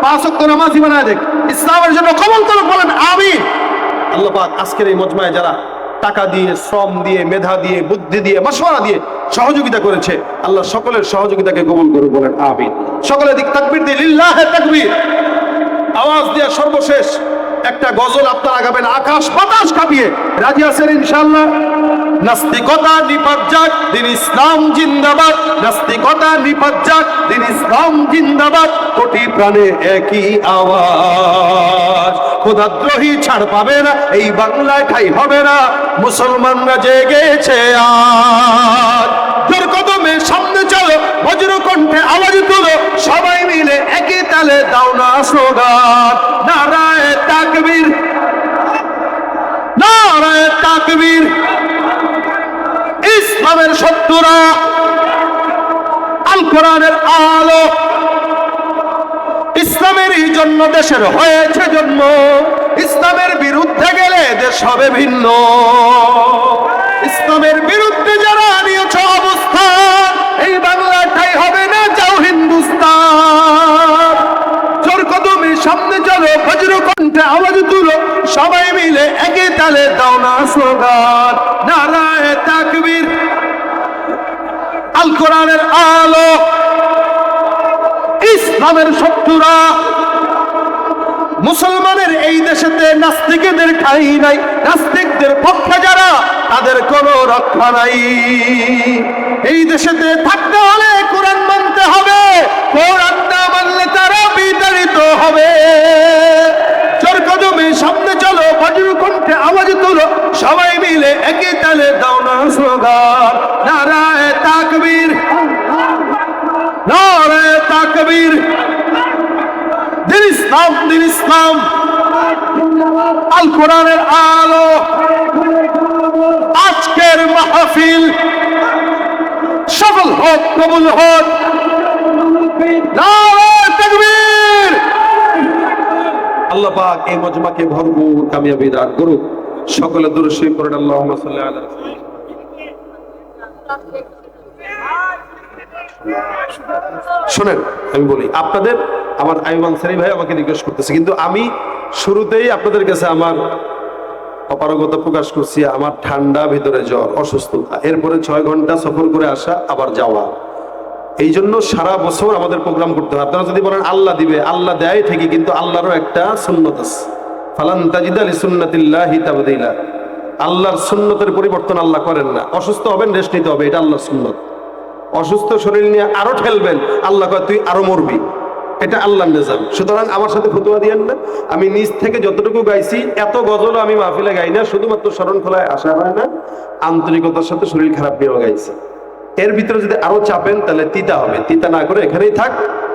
5 ওয়াক্ত নামাজি বানায় দেয়, ইসলামের জন্য কবুল করুক, বলেন আমিন। আল্লাহ পাক আজকের এই মজমায় যারা টাকা দিয়ে, শ্রম দিয়ে, মেধা দিয়ে, বুদ্ধি দিয়ে, মাশওয়ারা দিয়ে সহযোগিতা করেছে, আল্লাহ সকলের সহযোগিতাকে কবুল করুক, বলেন আমিন। সকলে দিক তাকবীর দিয়ে লিল্লাহে তাকবীর আওয়াজ দিয়ে সর্বশেষ একটা গজল আপনারা গাবেন আকাশ বাতাস কাঁপিয়ে। রাজি আছেন ইনশাআল্লাহ? নাস্তিকতা নিপাত যাক, দিন ইসলাম জিন্দাবাদ। নাস্তিকতা নিপাত যাক, দিন ইসলাম জিন্দাবাদ। কোটি প্রাণে একই আওয়াজ, খোদাদ্রোহী ছাড় পাবে না, এই বাংলায় ঠাই হবে না। মুসলমানরা জেগেছে আজ, জোর কদমে সামনে চলো, বজ্র কণ্ঠে আওয়াজ তুলো, সবাই মিলে একই তালে দাও না স্লোগান। নারায়ে তাকবীর, নারায়ে তাকবীর। ইসলামের শত্রুরা আল কোরআনের আলো, ইসলামেরই জন্য দেশের হয়েছে জন্ম। ইসলামের বিরুদ্ধে গেলে দেশ হবে ভিন্ন। ইসলামের বিরুদ্ধে যারা নিয়েছ অবস্থান, এই বাংলাটাই হবে না, যাও হিন্দুস্তান। জোর কদমে সামনে চলো, বজ্র কণ্ঠে আওয়াজ তুলো, সবাই মিলে একই তালে দাও না স্লোগান। নারায়ে তাকবীর, আল কোরআনের আলো। ইসলামের শত্রুরা, মুসলমানের এই দেশেতে নাস্তিকদের ঠাঁই নাই। নাস্তিকদের পক্ষে যারা, তাদের কোনো রক্ষা নাই। এই দেশেতে থাকতে হলে কোরআন মানতে হবে, কোরআন না মানলে তারা বিতাড়িত হবে। জোর কদমে সামনে চলো, বজ্র কণ্ঠে আওয়াজ তুলো, সবাই মিলে একই তালে দাও না স্লোগান। নারায়ে তাকবীর, নারায়ে তাকবীর। দিন ইসলাম, দিন ইসলাম, আল কোরআনের আলো। আজকের মাহফিল সফল হোক, কবুল হোক। নারায়ে তাকবীর। আল্লাহ পাক এই মজমাকে ভরপুর কামিয়াবি দান করুক। সকলে দুরূদ শরীফ পড়েন, আল্লাহুম্মা সাল্লি আলা। শোনেন, আমি বলি আপনাদের, আমার আইয়ুব আনসারী ভাই আমাকে রিকোয়েস্ট করতেছে, কিন্তু আমি শুরুতেই আপনাদের কাছে আমার অপারগতা প্রকাশ করছি। আমার ঠান্ডা, ভিতরে জ্বর, অসুস্থতা, এরপরে 6 ঘন্টা সফর করে আসা, আবার যাওয়া। এই জন্য সারা বছর আমাদের প্রোগ্রাম করতে হয়। আপনারা যদি বলেন আল্লাহ দিবে, আল্লাহ দেয় ঠিকই, কিন্তু আল্লাহরও একটা সুন্নত আছে। ফালান তাজিদা লিসুন্নাতিল্লাহি তাবদীলা। আল্লাহর সুন্নতের পরিবর্তন আল্লাহ করেন না। অসুস্থ হবেন, রেস্ট নিতে হবে, এটা আল্লাহর সুন্নত। অসুস্থ শরীর নিয়ে আরো ঠেলবেন, আল্লাহ কয় তুই আরো মরবি, এটা আল্লাহর নিজাম। সুতরাং আমার সাথে ফতোয়া দিয়েন না। আমি নিজ থেকে যতটুকু গাইছি, এত গজলও আমি মাহফিলে গাই না, শুধুমাত্র শরণখোলায় আসা হয় না, আন্তরিকতার সাথে শরীর খারাপ নিয়েও গাইছি। এর ভিতরে যদি আরো চাপেন তাহলে তিতা হবে, তিতা না করে এখানেই থাক,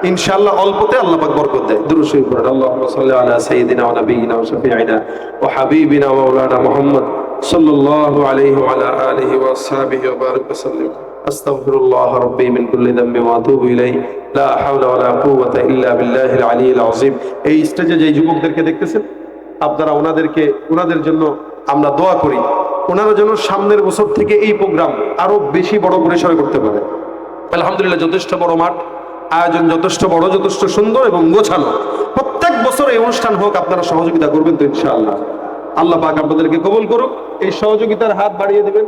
ইনশাআল্লাহ অল্পতে আল্লাহ পাক বরকত দেয়। দুরূদ শরীফ পড়ুন, আল্লাহুম্মা সাল্লি আলা সাইয়্যিদিনা ওয়া নাবিয়িনা ওয়া শাফিঈনা ওয়া হাবিবিনা ওয়া মাওলানা মুহাম্মদ সাল্লাল্লাহু আলাইহি ওয়া আলা আলিহি ওয়া আসহাবিহি ওয়া বারিক ওয়া সাল্লিম। আস্তাগফিরুল্লাহ রাব্বি মিন কুল্লি যামবি ওয়া আতুবু ইলাইহি লা হাওলা ওয়া লা কুওয়াতা ইল্লা বিল্লাহিল আলিয়্যিল আযীম। এই স্টেজে যে যুবকদেরকে দেখতেছেন, আপনারা ওনাদের জন্য আমরা দোয়া করি, ওনারা যেন সামনের বছর থেকে এই প্রোগ্রাম আরো বেশি বড় পরিসরে করতে পারে। আলহামদুলিল্লাহ, যথেষ্ট বড় মাঠ, আয়োজন যথেষ্ট বড়, যথেষ্ট সুন্দর এবং গোছানো। প্রত্যেক বছর এই অনুষ্ঠান হোক, আপনারা সহযোগিতা করবেন তো ইনশাআল্লাহ। আল্লাহ পাক আপনাদেরকে কবুল করুক। এই সহযোগিতার হাত বাড়িয়ে দেবেন।